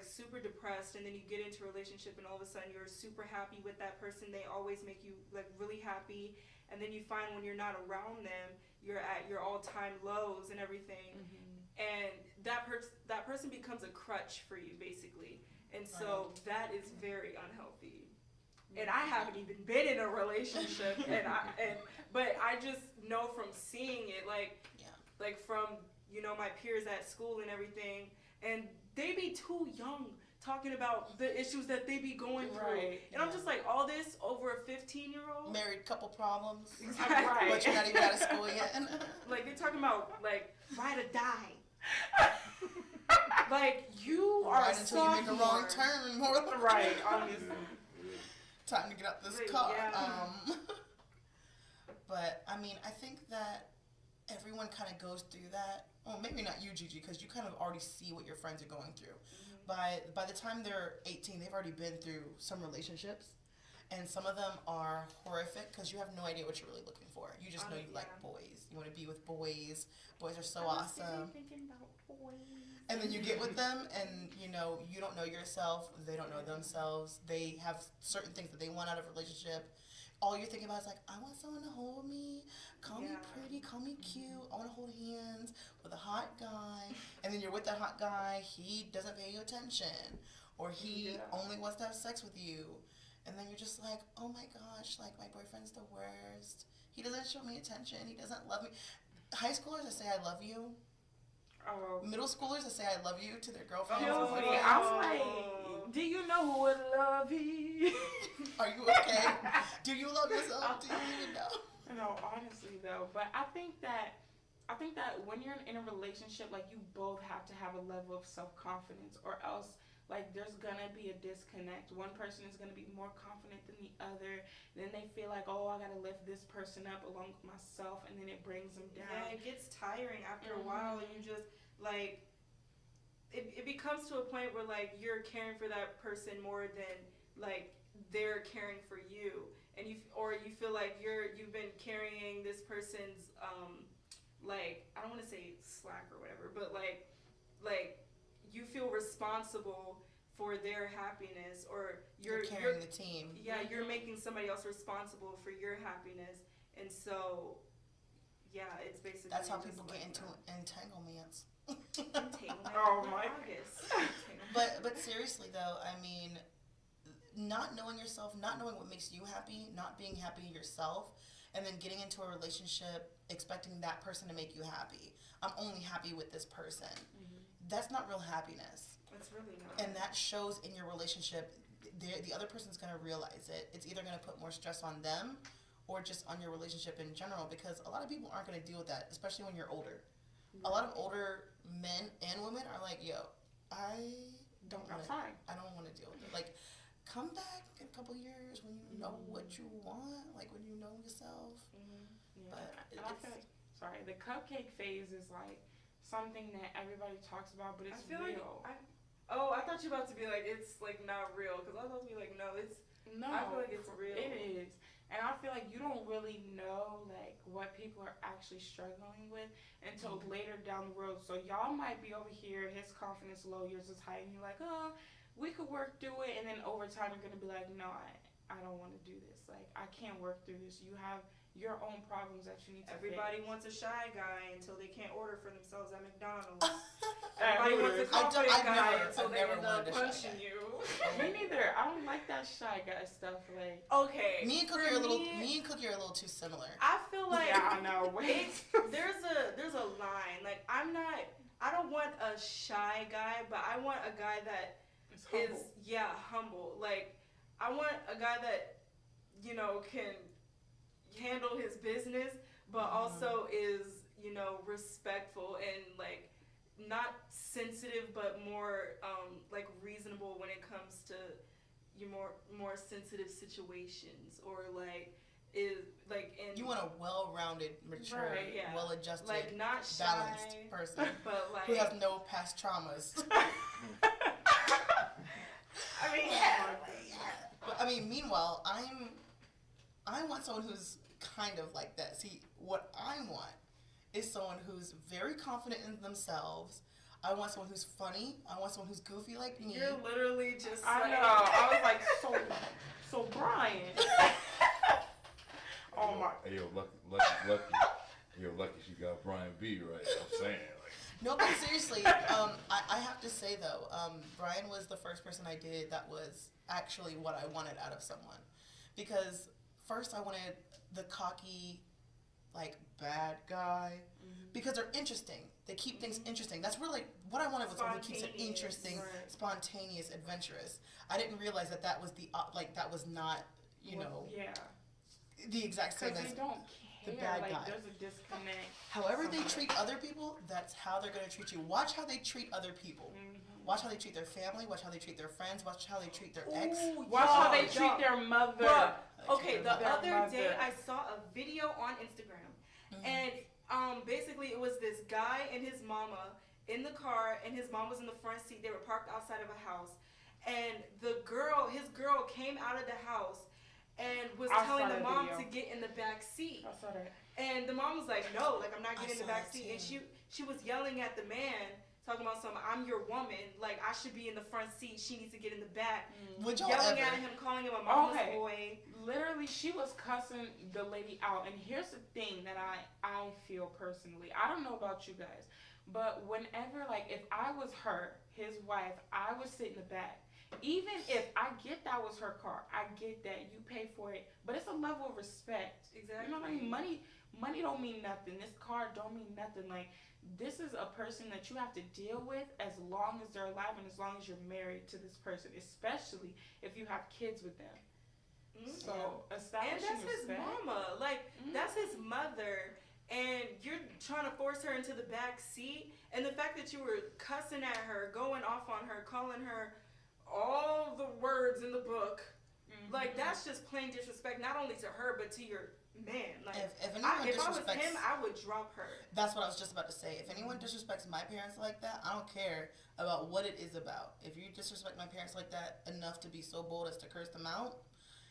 super depressed, and then you get into a relationship and all of a sudden you're super happy with that person, they always make you really happy, and then you find when you're not around them, you're at your all-time lows and everything, and that person becomes a crutch for you basically, and so that is very unhealthy. And I haven't even been in a relationship, but I just know from seeing it, from my peers at school and everything, and they be too young talking about the issues that they be going through. Right. And I'm just all this over a 15-year-old? Married couple problems. Exactly. Right. But you're not even out of school yet. They're talking about, ride or die. You are right a until you make a wrong sophomore. turn. More than Right, obviously. time to get out this But, car. yeah. But I mean, I think that everyone kind of goes through that. Well, maybe not you, Gigi, because you kind of already see what your friends are going through. By the time they're 18, they've already been through some relationships, and some of them are horrific because you have no idea what you're really looking for. You just know you like boys. You want to be with boys. Boys are so awesome. Thinking about boys. And then you get with them, and you don't know yourself. They don't know themselves. They have certain things that they want out of a relationship. All you're thinking about is I want someone to hold me, call me pretty, call me cute. I want to hold hands with a hot guy. And then you're with that hot guy. He doesn't pay you attention, or he only wants to have sex with you. And then you're just oh my gosh, my boyfriend's the worst. He doesn't show me attention. He doesn't love me. High schoolers that say I love you. Oh. Middle schoolers that say I love you to their girlfriends. Excuse me. I'm do you know who would love you? Are you okay? Do you love yourself? Do you even know? No, honestly though, but I think that when you're in a relationship, you both have to have a level of self-confidence, or else there's gonna be a disconnect. One person is gonna be more confident than the other. Then they feel oh, I gotta lift this person up along with myself, and then it brings them down. Yeah, it gets tiring after a while. You just it becomes to a point where you're caring for that person more than they're caring for you, and you feel you've been carrying this person's I don't want to say slack or whatever, but you feel responsible for their happiness, or you're carrying the team. Yeah, you're making somebody else responsible for your happiness, and so yeah, it's basically. That's how just people like get into that. entanglements. Entanglement Oh with my August. But seriously though, I mean, not knowing yourself, not knowing what makes you happy, not being happy yourself, and then getting into a relationship expecting that person to make you happy. I'm only happy with this person. That's not real happiness. It's really not. And that shows in your relationship. The other person's going to realize it. It's either going to put more stress on them or just on your relationship in general, because a lot of people aren't going to deal with that, especially when you're older. A lot of older men and women are like, yo, I don't want to deal with it. Like, come back in a couple years when you know what you want, like when you know yourself. Yeah. But And I feel like, sorry, the cupcake phase is like something that everybody talks about, but it's I feel real. I thought you were about to be like, it's like not real, because I was about to be like, no, it's. No, I feel like it's real. It is. And I feel like you don't really know like what people are actually struggling with until later down the road. So y'all might be over here, his confidence low, yours is high, and you're like, oh, we could work through it. And then over time, you're gonna be like, no, I don't want to do this. Like, I can't work through this. You have your own problems that you need to Everybody fix. wants a shy guy until they can't order for themselves at McDonald's. Everybody wants a confident guy until they end up punching you. Me neither. I don't like that shy guy stuff. Like, Okay. Me and Cookie are a little too similar. I feel like yeah, I know. Wait. there's a line. Like, I don't want a shy guy, but I want a guy that It's humble. is humble. Like, I want a guy that, can handle his business, but also is, respectful and like not sensitive, but more like reasonable when it comes to your more sensitive situations, or like is like in You want a well-rounded, mature, Right, yeah. well-adjusted, like not shy, balanced person but like who has no past traumas. I mean, But I mean, meanwhile, I want someone who's kind of like that. See, what I want is someone who's very confident in themselves. I want someone who's funny. I want someone who's goofy like me. You're literally just. I like, know. I was like, so Brian. Oh my. Hey, yo, lucky she got Brian B right. I'm saying, like. No, but seriously, I have to say though, Brian was the first person I did that was actually what I wanted out of someone. Because first I wanted the cocky, like, bad guy. Because they're interesting. They keep things interesting. That's really what I wanted with someone who keeps it interesting, Right. spontaneous, adventurous. I didn't realize that was that was not, Yeah. the exact same Because as they don't the care. bad Like, guy. there's a disconnect. However they treat other people, that's how they're going to treat you. Watch how they treat other people. Watch how they treat their family. Watch how they treat their friends. Watch how they treat their ex. Ooh, Watch how they y'all. treat their mother. Bruh, okay, the Their other mother. day I saw a video on Instagram, and basically it was this guy and his mama in the car, and his mom was in the front seat. They were parked outside of a house, and his girl came out of the house and was I telling saw the that mom video. to get in the back seat. I saw that. And the mom was like, no, like, I'm not getting in the saw back that seat. too. And she was yelling at the man, talking about something, I'm your woman, like, I should be in the front seat, she needs to get in the back. Would y'all Yelling ever? at him, calling him a mama's Okay. boy. Literally, she was cussing the lady out. And here's the thing that I feel personally. I don't know about you guys, but whenever, like, if I was her, his wife, I would sit in the back. Even if I get that was her car, I get that you pay for it, but it's a level of respect. Exactly. You know what I mean? Money don't mean nothing. This car don't mean nothing. Like, this is a person that you have to deal with as long as they're alive and as long as you're married to this person, especially if you have kids with them. So And establishing that's his respect. mama. Like, that's his mother. And you're trying to force her into the back seat. And the fact that you were cussing at her, going off on her, calling her all the words in the book, like, that's just plain disrespect, not only to her, but to your man. Like, If anyone if I was disrespects, him, I would drop her. that's what I was just about to say. If anyone disrespects my parents like that, I don't care about what it is about. If you disrespect my parents like that enough to be so bold as to curse them out,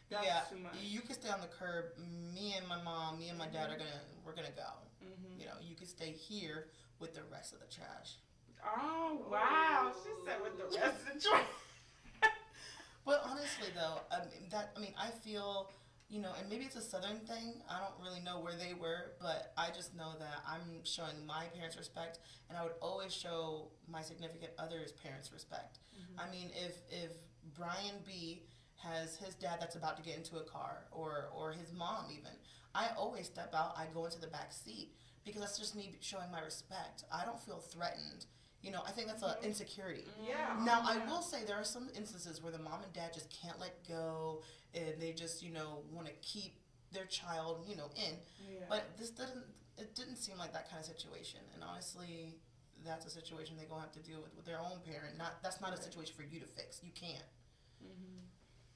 That's yeah, too much. you can stay on the curb. Me and my mom, me and my dad we're gonna go. You know, you can stay here with the rest of the trash. Oh wow, she said with the rest of the trash. But honestly, though, I feel you know, and maybe it's a Southern thing. I don't really know where they were, but I just know that I'm showing my parents respect, and I would always show my significant other's parents respect. Mm-hmm. I mean, if Brian B has his dad that's about to get into a car, or his mom even, I always step out. I go into the back seat because that's just me showing my respect. I don't feel threatened. You know, I think that's an insecurity. Yeah. Now, I will say there are some instances where the mom and dad just can't let go, and they just, you know, want to keep their child, you know, in. Yeah. But it didn't seem like that kind of situation. And honestly, that's a situation they're going to have to deal with their own parent. That's not a situation for you to fix. You can't. Mm-hmm.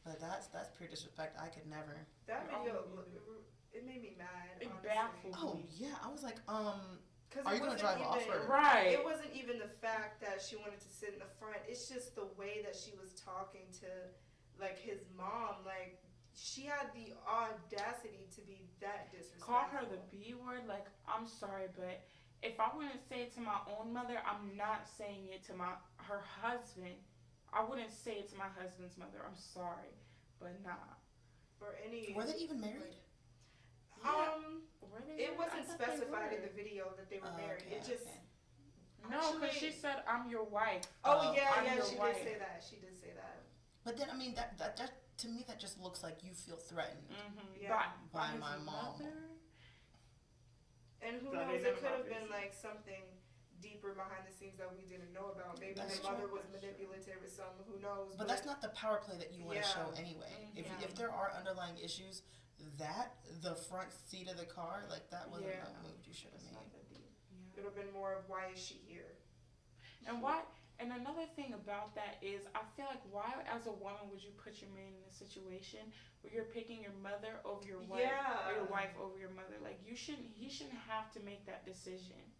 But that's pure disrespect. I could never. That Oh, video, me it made me mad. It honestly. baffled Oh, me. yeah. I was like, 'Cause are it you going to wasn't drive off even- or? Right. It wasn't even the fact that she wanted to sit in the front. It's just the way that she was talking to, like, his mom. Like, she had the audacity to be that disrespectful. Call her the B word. Like, I'm sorry, but if I wouldn't say it to my own mother, I'm not saying it to her husband. I wouldn't say it to my husband's mother. I'm sorry, but nah. Or any. Were they even married? Were they It married? wasn't I thought they specified in were. the video that they were married. Okay, It just. okay. No, because Actually- she said, I'm your wife. Oh yeah, I'm yeah, your she wife. did say that. She did say that. But then, I mean, that to me, that just looks like you feel threatened. Mm-hmm. Yeah. By his my mom. mother? And who So they knows? It never could have obviously- been like something deeper behind the scenes that we didn't know about. Maybe That's the mother true. was manipulative or something. Who knows? But that's not the power play that you want to Yeah. show anyway. Yeah. If there are underlying issues, the front seat of the car, like that wasn't Yeah. a move you should have It's made. not that deep. It Yeah. would have been more of why is she here? And why? And another thing about that is, I feel like why, as a woman, would you put your man in a situation where you're picking your mother over your wife, Yeah. or your wife over your mother? Like, he shouldn't have to make that decision.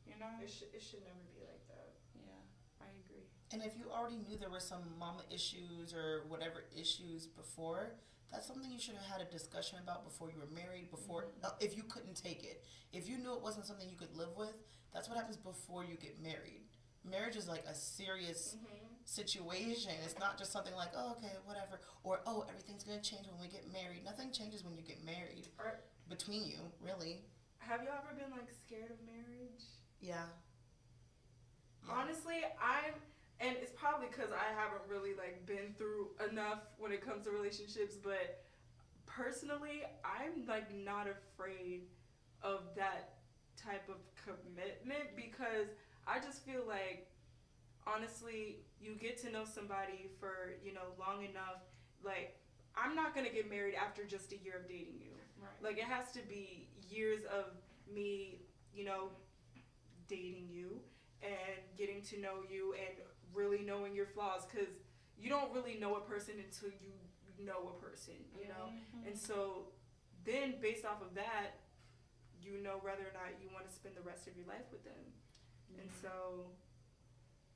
You know? It should never be like that. Yeah, I agree. And if you already knew there were some mama issues or whatever issues before, that's something you should have had a discussion about before you were married. Before, if you couldn't take it, if you knew it wasn't something you could live with, that's what happens before you get married. Marriage is like a serious situation. It's not just something like, oh, okay, whatever, or oh, everything's gonna change when we get married. Nothing changes when you get married between you, really. Have you ever been like scared of marriage? Yeah. Honestly, and it's probably because I haven't really like been through enough when it comes to relationships, but personally, I'm like not afraid of that type of commitment because I just feel like honestly, you get to know somebody for, long enough, like I'm not going to get married after just a year of dating you. Right. Like it has to be years of me, dating you and getting to know you and really knowing your flaws because you don't really know a person until you know a person, Mm-hmm. And so then based off of that, you know whether or not you want to spend the rest of your life with them. And so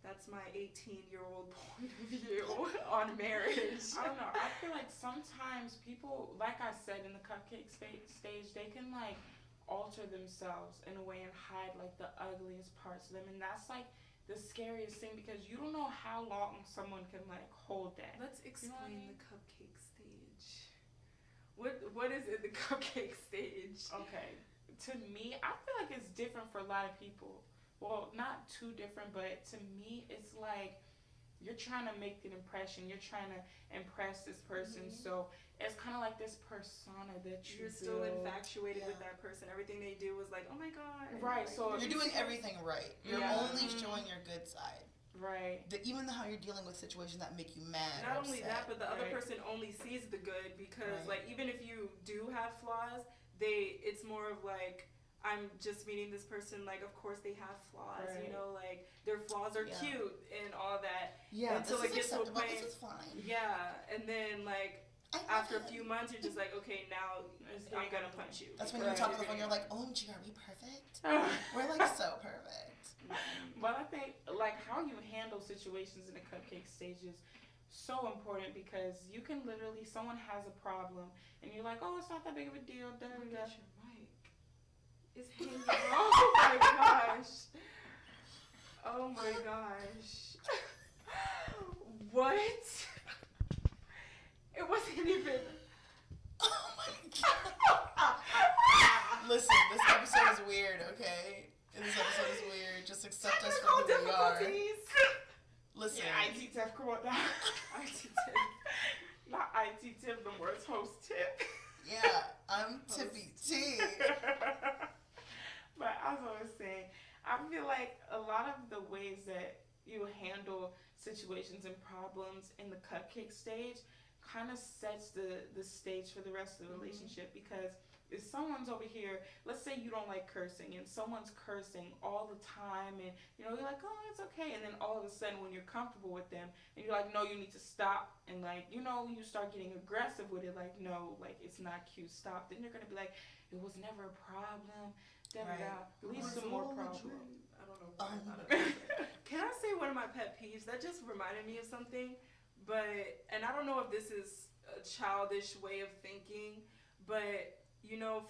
that's my 18-year-old point of view on marriage. I don't know. I feel like sometimes people, like I said in the cupcake stage, they can like alter themselves in a way and hide like the ugliest parts of them, and that's like the scariest thing because you don't know how long someone can like hold that. Let's explain what I mean? the cupcake stage. What is it, the cupcake stage? Okay, to me, I feel like it's different for a lot of people. Well, not too different, but to me, it's like you're trying to make an impression. You're trying to impress this person. So it's kind of like this persona that You're still build. infatuated with Yeah. that person. Everything they do was like, oh my god. Right, Like, so You're doing everything right. You're Yeah. only showing your good side. Right. Even how you're dealing with situations that make you mad. not or only upset. that, but the other Right. person only sees the good because Right. like even if you do have flaws, it's more of like I'm just meeting this person, like of course they have flaws, Right. like their flaws are Yeah. cute and all that. Yeah, until this it is gets to a acceptable. point- This is fine. Yeah, and then like I love after a it. few months you're just like, okay, now It's I'm gonna not punch you. That's when Right. you talk on the phone. You're like, "OMG, are we perfect? We're like so perfect." But I think like how you handle situations in the cupcake stage is so important because you can literally someone has a problem and you're like, oh, it's not that big of a deal. Da, da, Look da. at your mic. It's hanging. Oh my gosh. Oh my gosh. What? It wasn't even. Oh my Listen, this episode is weird, okay? This episode is weird. Just accept us for who we are. Listen. Yeah, IT Tiff, come on down. IT Tiff. Not IT Tiff, the worst host Tiff. Yeah, I'm Tippy T. But as I was saying, I feel like a lot of the ways that you handle situations and problems in the cupcake stage kind of sets the stage for the rest of the relationship, because if someone's over here, let's say you don't like cursing and someone's cursing all the time, and you're like, oh, it's okay, and then all of a sudden when you're comfortable with them and you're like, no, you need to stop, and you start getting aggressive with it, like, no, like, it's not cute, stop, then you're gonna be like, it was never a problem, leads to more problems. I don't know why I thought of that. Can I say one of my pet peeves? That just reminded me of something, and I don't know if this is a childish way of thinking, but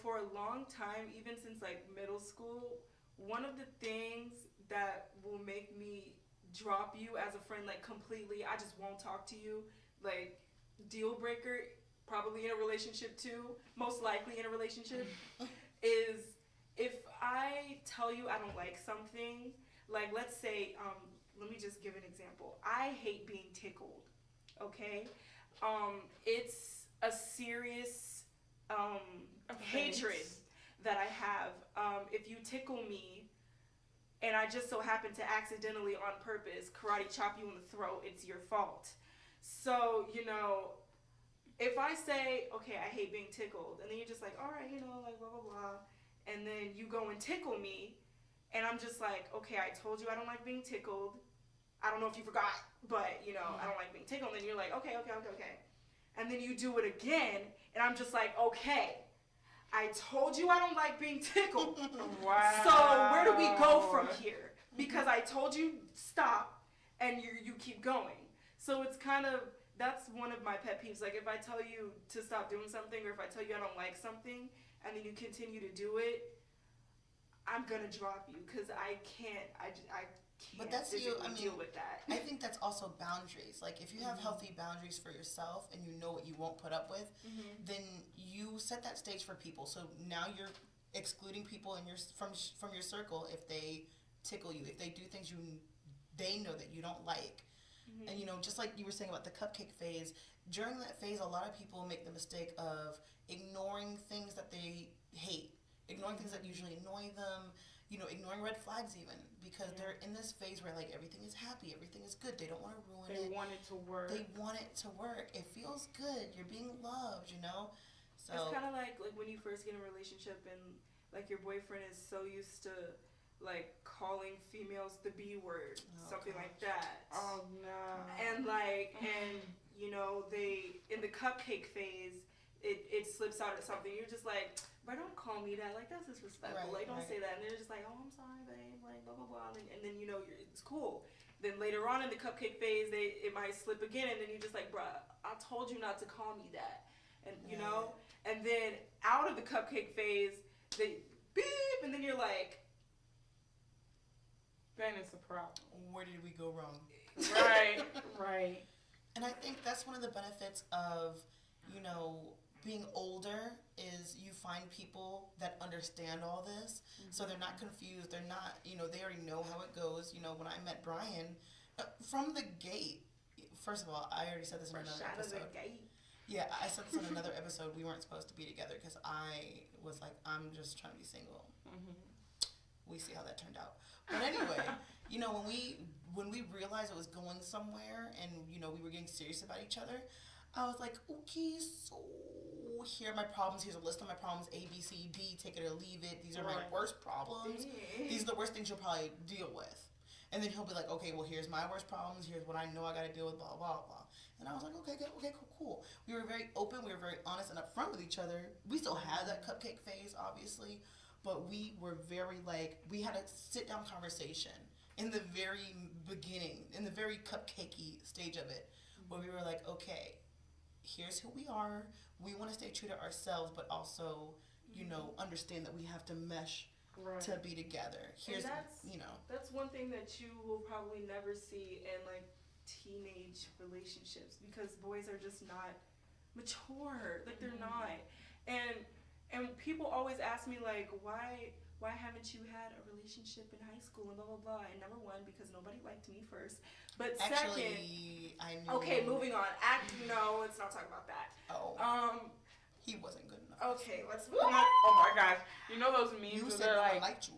for a long time, even since like middle school, one of the things that will make me drop you as a friend, like completely, I just won't talk to you, like deal breaker, probably in a relationship too, most likely in a relationship, is if I tell you I don't like something, like let's say, let me just give an example. I hate being tickled, okay? It's a serious hatred that I have. If you tickle me and I just so happen to accidentally on purpose karate chop you in the throat, it's your fault. So, if I say, okay, I hate being tickled, and then you're just like, all right, like blah, blah, blah, and then you go and tickle me, and I'm just like, okay, I told you I don't like being tickled. I don't know if you forgot, but, I don't like being tickled. And then you're like, okay. And then you do it again, and I'm just like, okay, I told you I don't like being tickled. Wow. So where do we go from here? Because I told you stop, and you keep going. So it's kind of, that's one of my pet peeves. Like if I tell you to stop doing something, or if I tell you I don't like something, and then you continue to do it, I'm gonna drop you, because I can't But that's deal with that. I think that's also boundaries. Like if you have healthy boundaries for yourself and you know what you won't put up with, then you set that stage for people. So now you're excluding people in from your circle if they tickle you, if they do things they know that you don't like. And just like you were saying about the cupcake phase, during that phase a lot of people make the mistake of ignoring things that they hate, ignoring things that usually annoy them, ignoring red flags even, because they're in this phase where like everything is happy, everything is good. They don't want to ruin it. They want it to work. They want it to work. It feels good. You're being loved, So it's kind of like when you first get in a relationship and like your boyfriend is so used to like calling females the B word, something like that. Oh no. And they in the cupcake phase, it slips out at something. You're just like, but don't call me that. Like, that's disrespectful. Like, don't say that. And they're just like, oh, I'm sorry, babe. Like, blah, blah, blah. And then, it's cool. Then later on in the cupcake phase, it might slip again. And then you're just like, bruh, I told you not to call me that. And, and then out of the cupcake phase, they beep. And then you're like, then it's a problem. Where did we go wrong? Right. And I think that's one of the benefits of, being older is you find people that understand all this, so they're not confused. They're not, they already know how it goes. When I met Brian, from the gate, first of all, I already said this in another episode. Yeah, I said this in another episode. We weren't supposed to be together because I was like, I'm just trying to be single. We see how that turned out. But anyway, when we realized it was going somewhere and, we were getting serious about each other, I was like, okay, so here are my problems. Here's a list of my problems, A, B, C, D, take it or leave it. These are my worst problems. These are the worst things you'll probably deal with. And then he'll be like, okay, well, here's my worst problems. Here's what I know I got to deal with, blah, blah, blah. And I was like, okay, cool. We were very open. We were very honest and upfront with each other. We still had that cupcake phase, obviously. But we were very, we had a sit-down conversation in the very beginning, in the very cupcakey stage of it, where we were like, okay, here's who we are. We want to stay true to ourselves, but also, understand that we have to mesh to be together. Here's, that's one thing that you will probably never see in teenage relationships, because boys are just not mature. Like they're not. And And people always ask me like, why haven't you had a relationship in high school and blah blah blah? And number one, because nobody liked me first. But Actually, I knew. okay, moving on. No, let's not talk about that. Oh. He wasn't good enough. Okay, let's move on. Oh my gosh. You know those memes You where said they're no one like, liked you.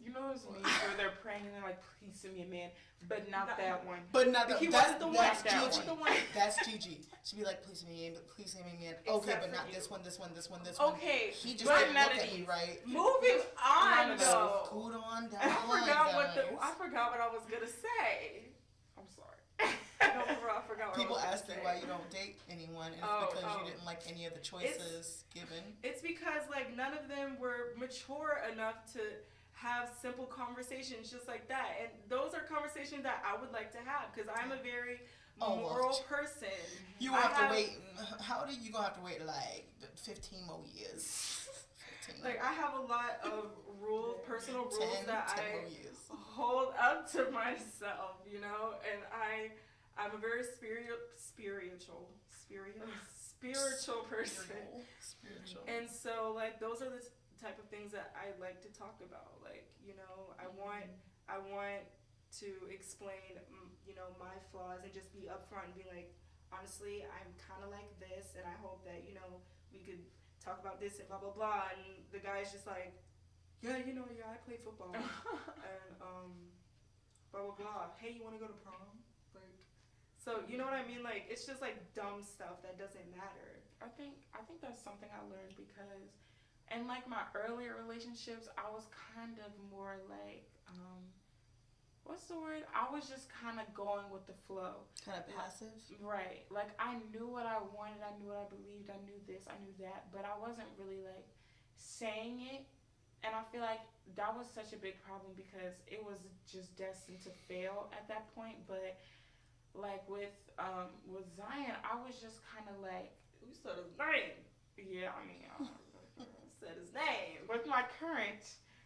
you know those memes where they're praying and they're like, please send me a man, but not that one. But not He that's wasn't the that's one. Gigi. The one. That's Gigi. She'd be like, please send me a man, please send me a man. Okay, Except but for not you. this one, this one, this one, this one. Okay, He just but didn't none look of at me these. right. Moving None on of those. though. Scoot on down I the line, forgot guys. I forgot what I was gonna say. I'm sorry. No, for real, I forgot what People I was ask you gonna why say. you don't date anyone, and Oh, it's because oh. you didn't like any of the choices given. It's because like none of them were mature enough to have simple conversations just like that, and those are conversations that I would like to have because I'm a very moral person. You I have to have- wait. How do you gonna have to wait like 15 more years? 15. Like I have a lot of rules, personal rules 10 that more I years. hold up to myself, you know, and I'm a very spiritual person. Spiritual. And so, like, those are the type of things that I like to talk about. Like, you know, I want to explain, you know, my flaws and just be upfront and be like, honestly, I'm kind of like this, and I hope that, you know, we could talk about this and blah blah blah. And the guy's just like, yeah, you know, yeah, I play football, and blah blah blah. Hey, you want to go to prom? Like, so you know what I mean? Like, it's just like dumb stuff that doesn't matter. I think that's something I learned because in like my earlier relationships, I was kind of more like, what's the word? I was just kind of going with the flow. Kind of passive. Right. Like I knew what I wanted, I knew what I believed, I knew this, I knew that, but I wasn't really like saying it. And I feel like that was such a big problem because it was just destined to fail at that point. But like with Zion, I was just kind of like, Who said his name? yeah, I mean, Said his name. with my current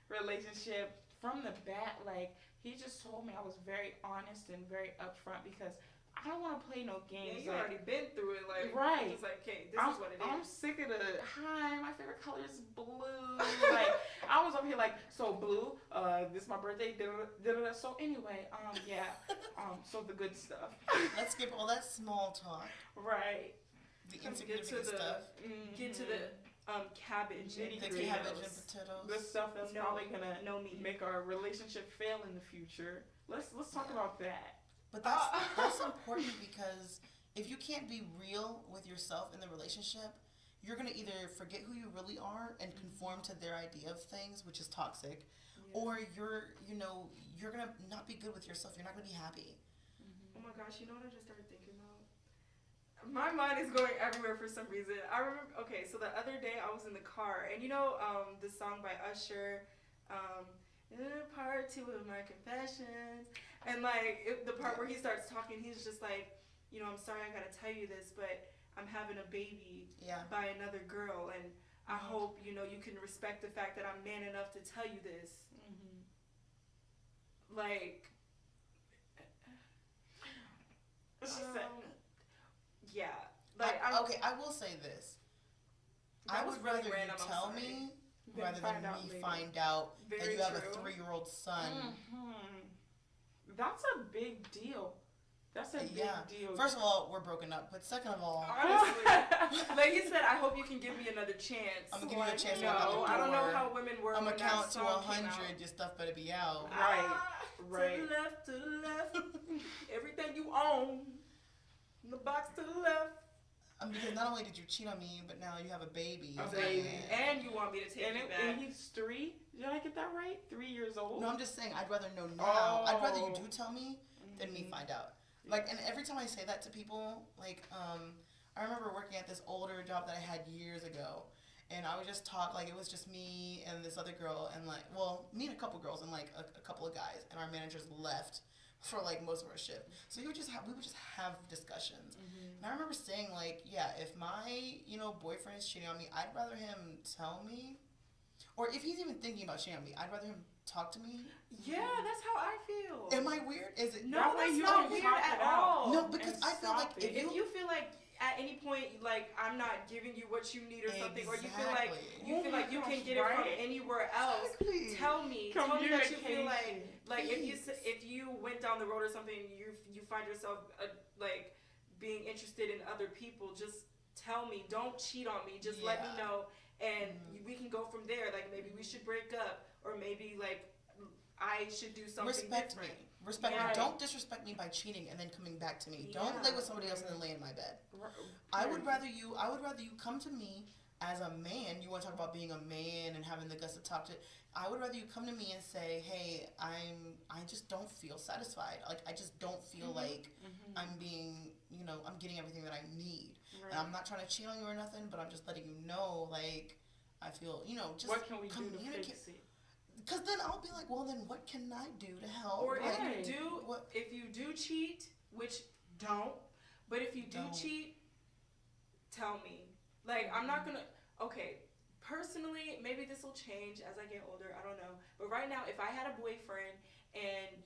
relationship from the bat, like he just told me I was very honest and very upfront because I don't want to play no Yeah, games. you like, already been through it, like Right. It's like, okay, this I'm, is what it I'm is. sick of the hi. My favorite color is blue. Like I was over here like, so blue. This is my birthday. Da-da-da. So anyway, yeah. So the good stuff. Let's skip all that small talk. Right. The Get to insignificant the stuff. get to the cabbage and The Nitty-gritty. cabbage and potatoes. potatoes. The stuff that's No, probably gonna no meat. make our relationship fail in the future. Let's talk Yeah. about that. But that's important because if you can't be real with yourself in the relationship, you're gonna either forget who you really are and conform to their idea of things, which is toxic, or you're gonna not be good with yourself. You're not gonna be happy. Oh my gosh, you know what I just started thinking about? My mind is going everywhere for some reason. I remember, okay, so the other day I was in the car, and you know the song by Usher, part 2 of my confessions, and like the part where he starts talking, he's just like, you know, I'm sorry I gotta tell you this, but I'm having a baby Yeah. by another girl, and I hope, you know, you can respect the fact that I'm man enough to tell you this. Like, She said, yeah. Like, Okay, I will say this. That I was would really rather random, you I'm tell sorry. me Then rather than find out me later. find out that Very you have true. a 3-year-old son. That's a big deal. That's a big Yeah. deal. First of all, we're broken up, but second of all, Honestly, like you said, I hope you can give me another chance. I'm gonna give you a Like, chance no, to walk out the I don't know door. how women were I'm when gonna count that to song came 100. out. Your stuff better be out. Right, To right. the left, to the left. Everything you own. In the box to the left. Because not only did you cheat on me, but now you have a baby. A So- baby. And you want me to take And, it it, back. and he's 3. Did I get that right? 3 years old? No, I'm just saying. I'd rather know now. I'd rather you Oh. do tell me than me find out. Like, and every time I say that to people, like, I remember working at this older job that I had years ago, and I would just talk, like, it was just me and this other girl, and, like, well, me and a couple girls and, like, a couple of guys, and our managers left for, like, most of our shift. So we would just have discussions. And I remember saying, like, yeah, if my, boyfriend is cheating on me, I'd rather him tell me, or if he's even thinking about cheating on me, I'd rather him talk to me. Yeah, that's how I feel. Am I weird? Is it? No, That way that's you not can weird talk at it out. all. No, because and I feel like stop if it. If you feel like at at any point, like, I'm not giving you what you need or something, or Exactly. you feel like you can get it from anywhere else, Exactly. tell me that you feel Communication. like if you went down the road or something, and you find yourself like being interested in other people, just tell me. Don't cheat on me. Just let me Yeah. know, and we can go from there. Like, maybe we should break up, or maybe like I should do something Respect different. me. Respect Yeah. me. Don't disrespect me by cheating and then coming back to me. Don't Yeah. lay with somebody else and then lay in my bed. R- I would rather you come to me as a man. You want to talk about being a man and having the guts to talk to. I would rather you come to me and say, "Hey, I just don't feel satisfied. Like I just don't feel like I'm being, I'm getting everything that I need. Right. And I'm not trying to cheat on you or nothing, but I'm just letting you know, like, I feel, just what can we do to communicate. fix it? Because then I'll be like, well, then what can I do to help? Or Like, if you do cheat, which don't, but if you do Don't. cheat, tell me. Like, I'm not gonna. Okay, personally, maybe this will change as I get older. I don't know. But right now, if I had a boyfriend and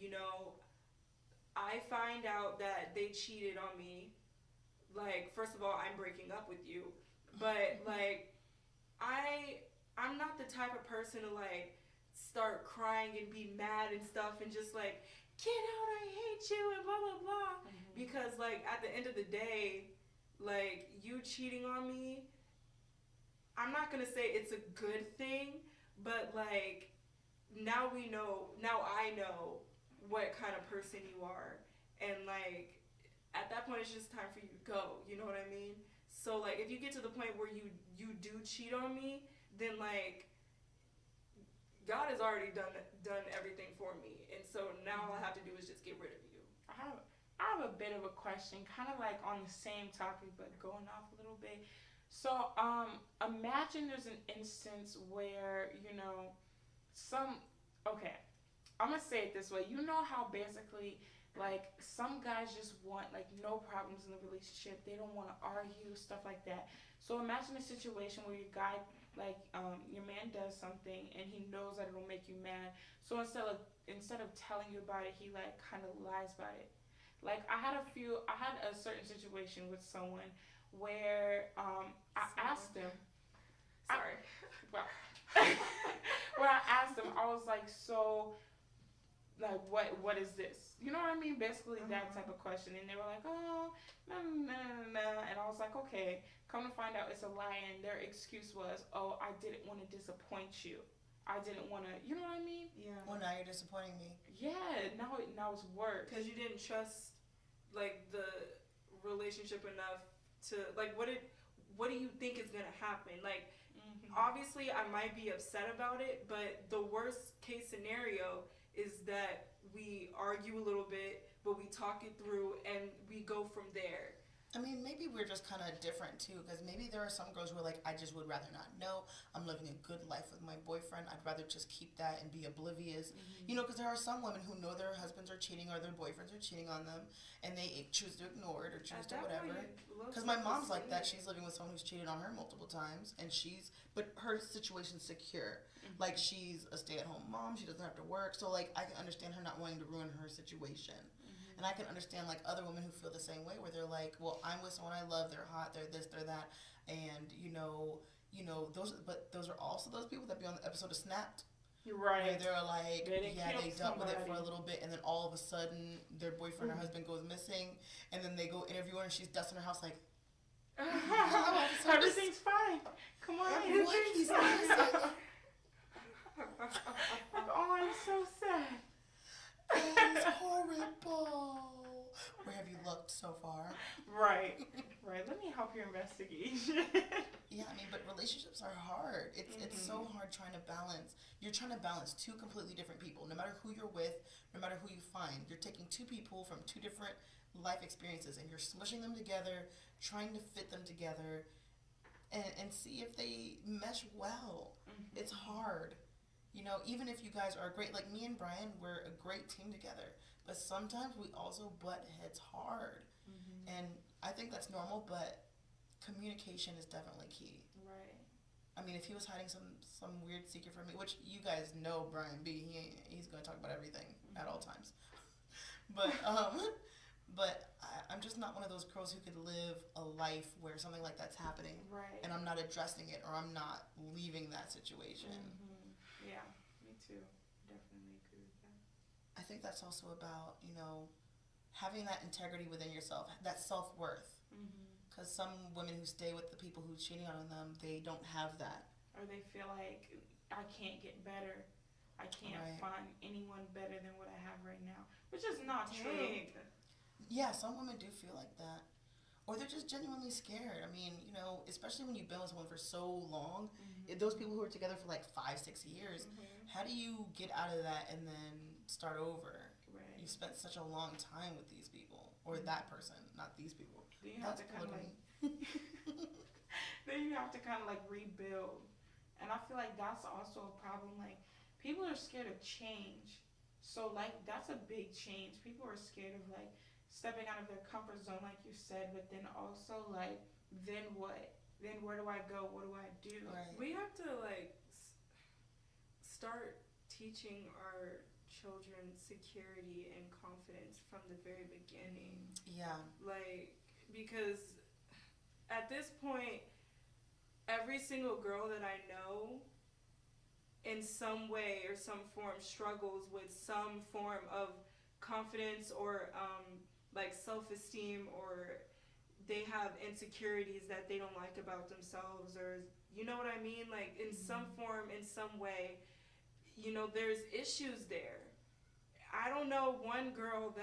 I find out that they cheated on me, like, first of all, I'm breaking up with you. But like, I'm not the type of person to like start crying and be mad and stuff and just like, get out, I hate you and blah blah blah. Because like at the end of the day, like, you cheating on me, I'm not gonna say it's a good thing, but like now I know what kind of person you are, and like at that point it's just time for you to go, you know what I mean? So like if you get to the point where you do cheat on me, then like God has already done everything for me, and so now all I have to do is just get rid of you. I have a bit of a question, kind of like on the same topic, but going off a little bit. So, imagine there's an instance where, okay, I'm gonna say it this way. You know how basically, like, some guys just want, like, no problems in the relationship. They don't want to argue, stuff like that. So imagine a situation where your guy, like, your man does something and he knows that it'll make you mad. So instead of telling you about it, he, like, kind of lies about it. Like, I had a certain situation with someone where I asked him. Sorry. When I asked him, I was like, so, like, what is this? You know what I mean? Basically that type of question. And they were like, oh, no. And I was like, okay. Come to find out, it's a lie, and their excuse was, oh, I didn't want to disappoint you. I didn't want to, you know what I mean? Yeah. well, now you're disappointing me. Yeah, now it's worse. Because you didn't trust like the relationship enough to like what do you think is gonna happen? Like obviously I might be upset about it, but the worst case scenario is that we argue a little bit, but we talk it through and we go from there. I mean, maybe we're just kind of different too, because maybe there are some girls who are like, I just would rather not know. I'm living a good life with my boyfriend. I'd rather just keep that and be oblivious. Because there are some women who know their husbands are cheating or their boyfriends are cheating on them, and they choose to ignore it or choose to whatever. Because my mom's like that. She's living with someone who's cheated on her multiple times, and but her situation's secure. Like, she's a stay-at-home mom. She doesn't have to work. So, like, I can understand her not wanting to ruin her situation. And I can understand, like, other women who feel the same way, where they're like, well, I'm with someone I love, they're hot, they're this, they're that, and, those are also those people that be on the episode of Snapped. You're Where right. they're like, They they dealt with it for a somebody. little bit, and then all of a sudden, their boyfriend or husband goes missing, and then they go interview her, and she's dusting her house like, Everything's fine. Come on. what? He's missing? Oh, I'm so sad. That is horrible. Where have you looked so far? Right. Let me help your investigation. Yeah, I mean, but relationships are hard. It's so hard trying to balance. You're trying to balance two completely different people. No matter who you're with, no matter who you find, you're taking two people from two different life experiences and you're smushing them together, trying to fit them together, and see if they mesh well. It's hard. Even if you guys are great, like me and Brian, we're a great team together. But sometimes we also butt heads hard. And I think that's normal, but communication is definitely key. Right. I mean, if he was hiding some weird secret from me, which you guys know Brian B, he's going to talk about everything at all times. But I'm just not one of those girls who could live a life where something like that's happening, Right. and I'm not addressing it, or I'm not leaving that situation. Yeah, me too. Definitely agree with that. I think that's also about, having that integrity within yourself, that self-worth. Because some women who stay with the people who's cheating on them, they don't have that. Or they feel like I can't get better. I can't Right. find anyone better than what I have right now, which is not true. Dang. Yeah, some women do feel like that. Or they're just genuinely scared. I mean, especially when you've been with someone for so long, those people who are together for like 5-6 years, how do you get out of that and then start over? Right. You spent such a long time with these people, or that person, not these people. Then you have That's to kind of polygamy. then you have to kind of like rebuild, and I feel like that's also a problem. Like people are scared of change, so like that's a big change. People are scared of like stepping out of their comfort zone, like you said, but then also like, then what? Then where do I go? What do I do? Right. We have to like start teaching our children security and confidence from the very beginning. Yeah. Like, because at this point, every single girl that I know in some way or some form struggles with some form of confidence or like self-esteem, or they have insecurities that they don't like about themselves, or you know what I mean, like in some form, in some way, there's issues there. I don't know one girl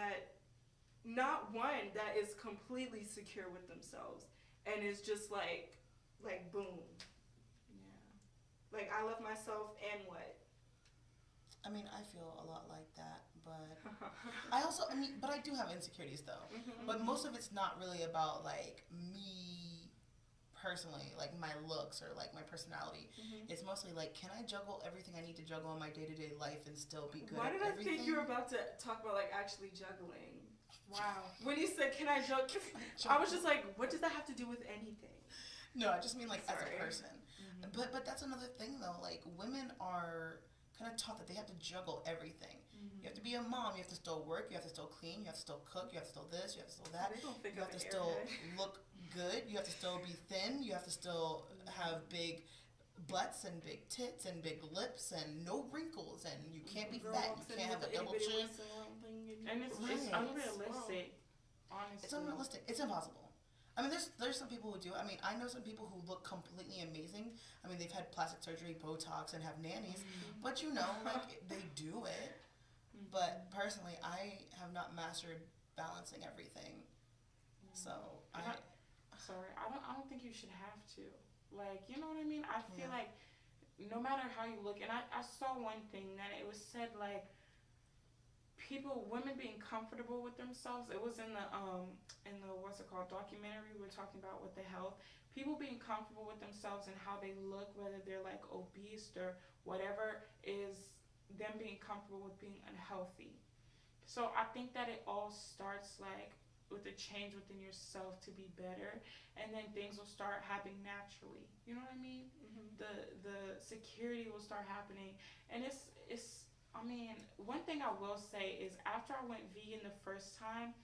not one that is completely secure with themselves and is just like boom. Yeah. Like, I love myself and what? I mean, I feel a lot like that, but but I do have insecurities though. But most of it's not really about like me personally, like my looks or like my personality. It's mostly like, can I juggle everything I need to juggle in my day-to-day life and still be good Why at did everything? I think you were about to talk about like actually juggling? Wow. When you said, can I juggle? I was just like, what does that have to do with anything? No, I just mean like as Sorry. a person. But that's another thing though. Like women are kind of taught that they have to juggle everything. You have to be a mom. You have to still work. You have to still clean. You have to still cook. You have to still this. You have to still that. They don't think You have I'm to an still airhead. look good. You have to still be thin. You have to still have big butts and big tits and big lips and no wrinkles, and you can't be Girl fat. walks You in can't have with a the double itty-bitty chin. waist and long thing And it's Right. unrealistic, honestly. It's unrealistic. It's impossible. I mean, there's some people who do. I mean, I know some people who look completely amazing. I mean, they've had plastic surgery, Botox, and have nannies. But like they do it. But personally, I have not mastered balancing everything. So Sorry, I don't think you should have to. Like, you know what I mean? I feel Yeah. like no matter how you look, and I saw one thing that it was said like women being comfortable with themselves. It was in the what's it called, documentary we were talking about with the health. People being comfortable with themselves and how they look, whether they're like obese or whatever, is them being comfortable with being unhealthy. So I think that it all starts like with a change within yourself to be better, and then things will start happening naturally. You know what I mean? The security will start happening, and it's. I mean, one thing I will say is after I went vegan the first time,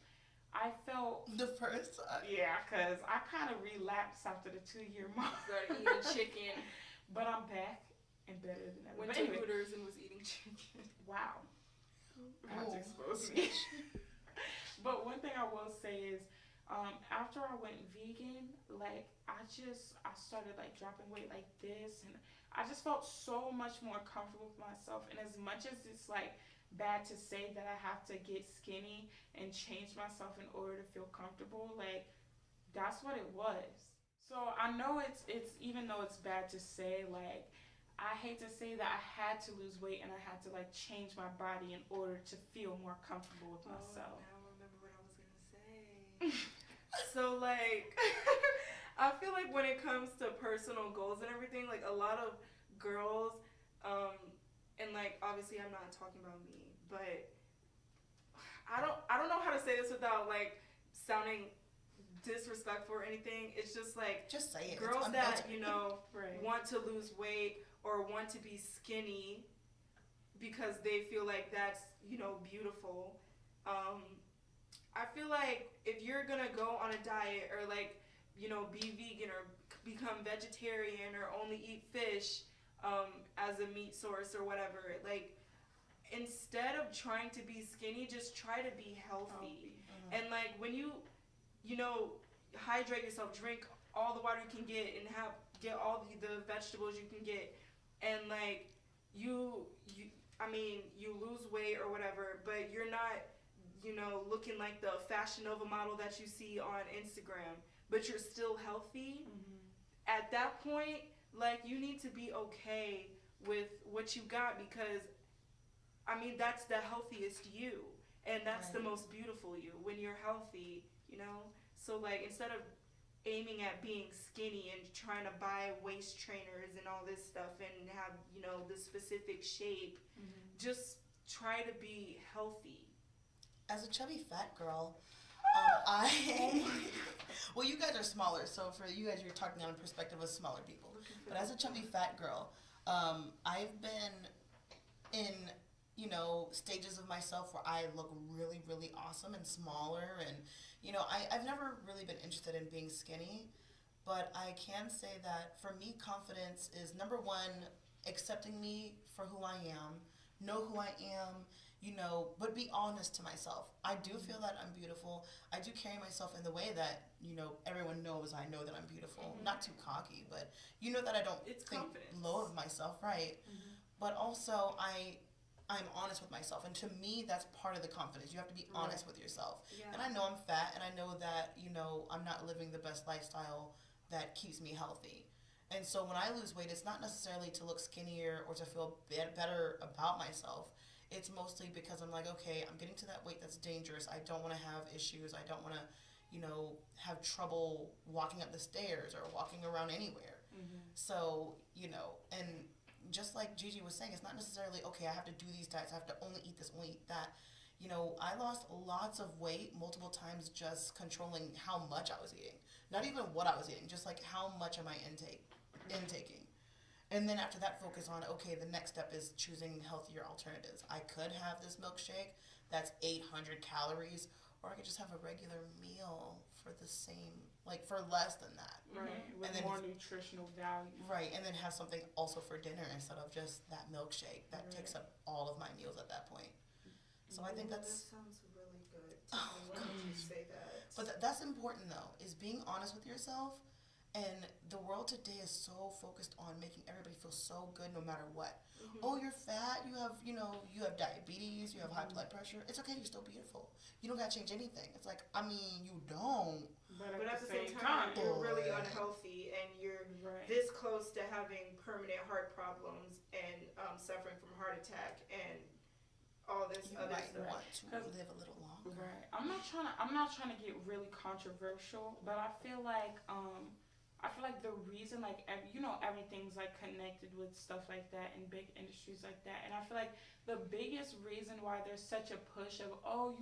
I felt the first time. yeah, cause I kind of relapsed after the 2-year mark. Started eating chicken. But I'm back and better than ever. Went But to anyway, Hooters and was eating chicken. wow. Have to Oh. expose me. But one thing I will say is, after I went vegan, like I started like dropping weight like this, and I just felt so much more comfortable with myself. And as much as it's like bad to say that I have to get skinny and change myself in order to feel comfortable, like that's what it was. So I know it's even though it's bad to say, like I hate to say that I had to lose weight and I had to like change my body in order to feel more comfortable with myself. Now I remember what I was gonna say. So like, I feel like when it comes to personal goals and everything, like a lot of girls, and like obviously I'm not talking about me, but I don't know how to say this without like sounding disrespectful or anything. It's just like Just say it. girls It's that unfiltered. Right. want to lose weight or want to be skinny because they feel like that's beautiful. I feel like if you're gonna go on a diet or like, be vegan or become vegetarian or only eat fish as a meat source or whatever, like instead of trying to be skinny, just try to be healthy. And like when hydrate yourself, drink all the water you can get, and get all the vegetables you can get, and like you you lose weight or whatever, but you're not looking like the Fashion Nova model that you see on Instagram, but you're still healthy. At that point, like you need to be okay with what you got, because that's the healthiest you, and that's the most beautiful you when you're healthy. So like instead of aiming at being skinny and trying to buy waist trainers and all this stuff and have this specific shape, just try to be healthy. As a chubby fat girl, well, you guys are smaller, so for you guys, you're talking on a perspective of smaller people. But as a chubby fat girl, I've been in stages of myself where I look really, really awesome and smaller, and I've never really been interested in being skinny, but I can say that for me, confidence is number one, accepting me for who I am, know who I am, but be honest to myself. I do feel that I'm beautiful. I do carry myself in the way that, everyone knows I know that I'm beautiful. Not too cocky, but that I don't think confidence. low of myself, right? But also I'm honest with myself, and to me that's part of the confidence. You have to be honest with yourself. And I know I'm fat, and I know that I'm not living the best lifestyle that keeps me healthy. And so when I lose weight, it's not necessarily to look skinnier or to feel better about myself. It's mostly because I'm like, okay, I'm getting to that weight that's dangerous. I don't want to have issues. I don't want to have trouble walking up the stairs or walking around anywhere. So and just like Gigi was saying, it's not necessarily, okay, I have to do these diets, I have to only eat this, only eat that. I lost lots of weight multiple times just controlling how much I was eating. Not even what I was eating, just like how much am I intaking. And then after that, focus on, okay, the next step is choosing healthier alternatives. I could have this milkshake that's 800 calories, or I could just have a regular meal for the same, like for less than that. Right, with more nutritional value. Right, and then have something also for dinner instead of just that milkshake that takes up all of my meals at that point. So I think that's... That sounds really good. When you say that. But that's important though, is being honest with yourself. And the world today is so focused on making everybody feel so good no matter what. Oh, you're fat, you have diabetes, you have high blood pressure. It's okay, you're still beautiful. You don't gotta change anything. It's like, you don't. But at the same time, you're really unhealthy, and you're this close to having permanent heart problems and suffering from heart attack and all this other stuff. You might want to live a little longer. Right. I'm not trying to get really controversial, but I feel like the reason, like, everything's like connected with stuff like that in big industries like that, and I feel like the biggest reason why there's such a push of, oh,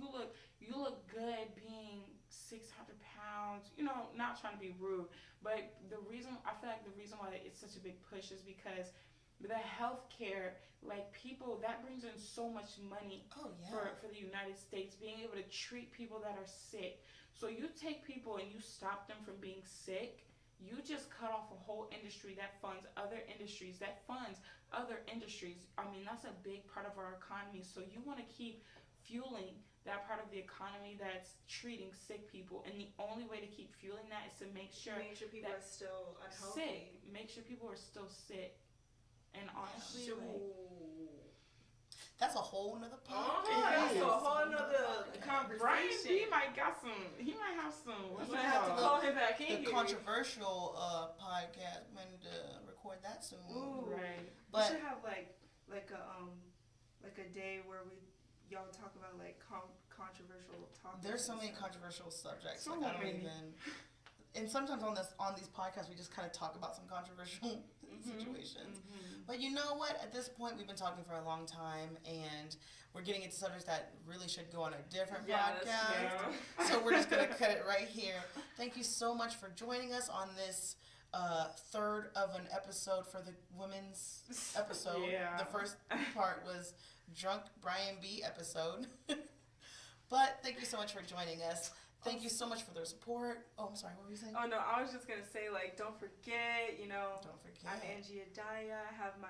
you look good being 600 pounds, not trying to be rude, but the reason why it's such a big push is because the healthcare, like, people, that brings in so much money for the United States, being able to treat people that are sick. So you take people and you stop them from being sick, you just cut off a whole industry that funds other industries, that's a big part of our economy. So you want to keep fueling that part of the economy that's treating sick people, and the only way to keep fueling that is to make sure people are still unhealthy. Make sure people are still sick. And honestly, that's a whole nother podcast. That's a whole nother conversation. Brian B he might have some. We're gonna have to call him back in. The controversial podcast. We need to record that soon. Ooh, right. But we should have like a day where y'all talk about like controversial topics. There's so many controversial subjects. So like, I don't even. And sometimes on these podcasts, we just kind of talk about some controversial situations. But you know what? At this point, we've been talking for a long time, and we're getting into subjects that really should go on a different podcast. So we're just going to cut it right here. Thank you so much for joining us on this third of an episode for the women's episode. The first part was Drunk Brian B episode. But thank you so much for joining us. Thank you so much for their support. Oh, I'm sorry. What were you saying? Oh no, I was just gonna say like, don't forget, Don't forget. I'm Angieadyah. I have my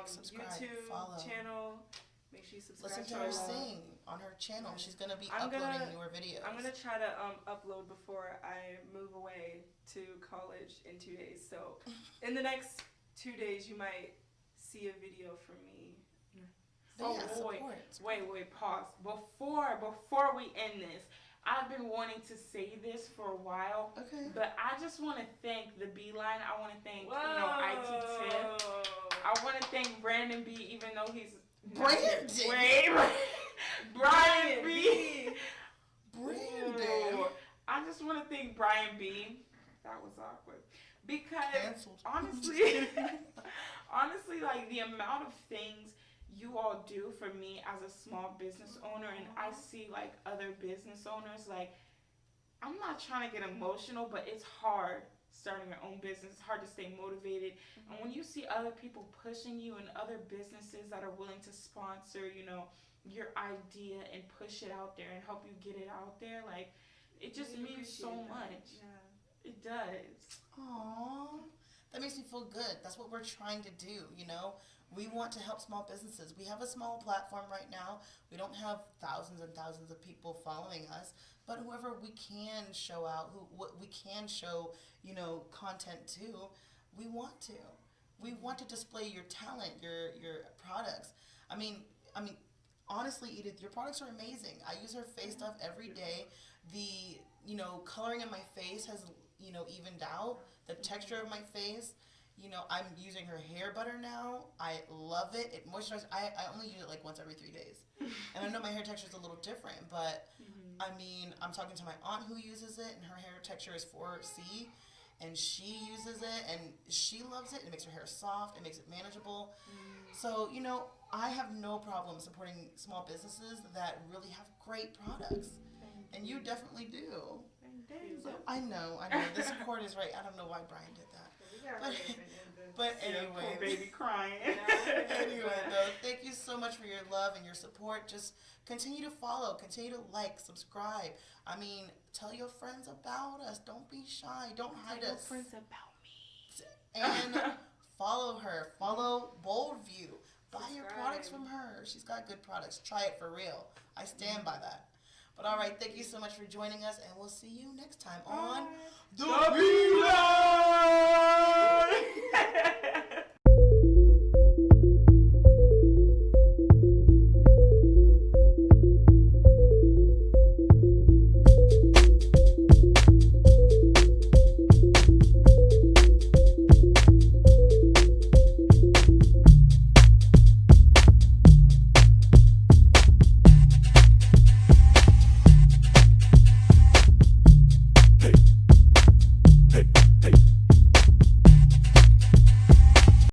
Subscribe, YouTube follow. channel. Make sure you subscribe. Listen to her sing on her channel. She's gonna be uploading newer videos. I'm gonna try to upload before I move away to college in 2 days. So in the next 2 days, you might see a video from me. Oh, wait, pause. Before we end this, I've been wanting to say this for a while. Okay. But I just want to thank the B Line. I want to thank, IT Tip. I want to thank Brandon B, even though he's Brandon. Brian B. Brandon. Ooh. I just want to thank Brian B. That was awkward. Because Canceled. honestly, like the amount of things you all do for me as a small business owner, and I see like other business owners, like I'm not trying to get emotional, but it's hard starting your own business. It's hard to stay motivated. And when you see other people pushing you and other businesses that are willing to sponsor, your idea and push it out there and help you get it out there, like it just means so much. Yeah. It does. Aww. That makes me feel good. That's what we're trying to do, We want to help small businesses. We have a small platform right now. We don't have thousands and thousands of people following us, but whoever we can show out, what we can show, content to, we want to. We want to display your talent, your products. I mean, honestly, Edith, your products are amazing. I use her face stuff every day. The, coloring in my face has, evened out. The texture of my face. I'm using her hair butter now. I love it. It moisturizes. I only use it like once every 3 days. And I know my hair texture is a little different, but I'm talking to my aunt who uses it, and her hair texture is 4C, and she uses it, and she loves it. It makes her hair soft. It makes it manageable. So, I have no problem supporting small businesses that really have great products. And you definitely do. So, I know. This cord is right. I don't know why Brian did that. But anyway, poor baby crying. Anyway, though, thank you so much for your love and your support. Just continue to follow, continue to like, subscribe. Tell your friends about us. Don't be shy. Don't hide us. Tell your friends about me. And follow her. Follow Bold View. Buy your Subscribe. products from her. She's got good products. Try it for real. I stand by that. But all right, thank you so much for joining us, and we'll see you next time on The B Line.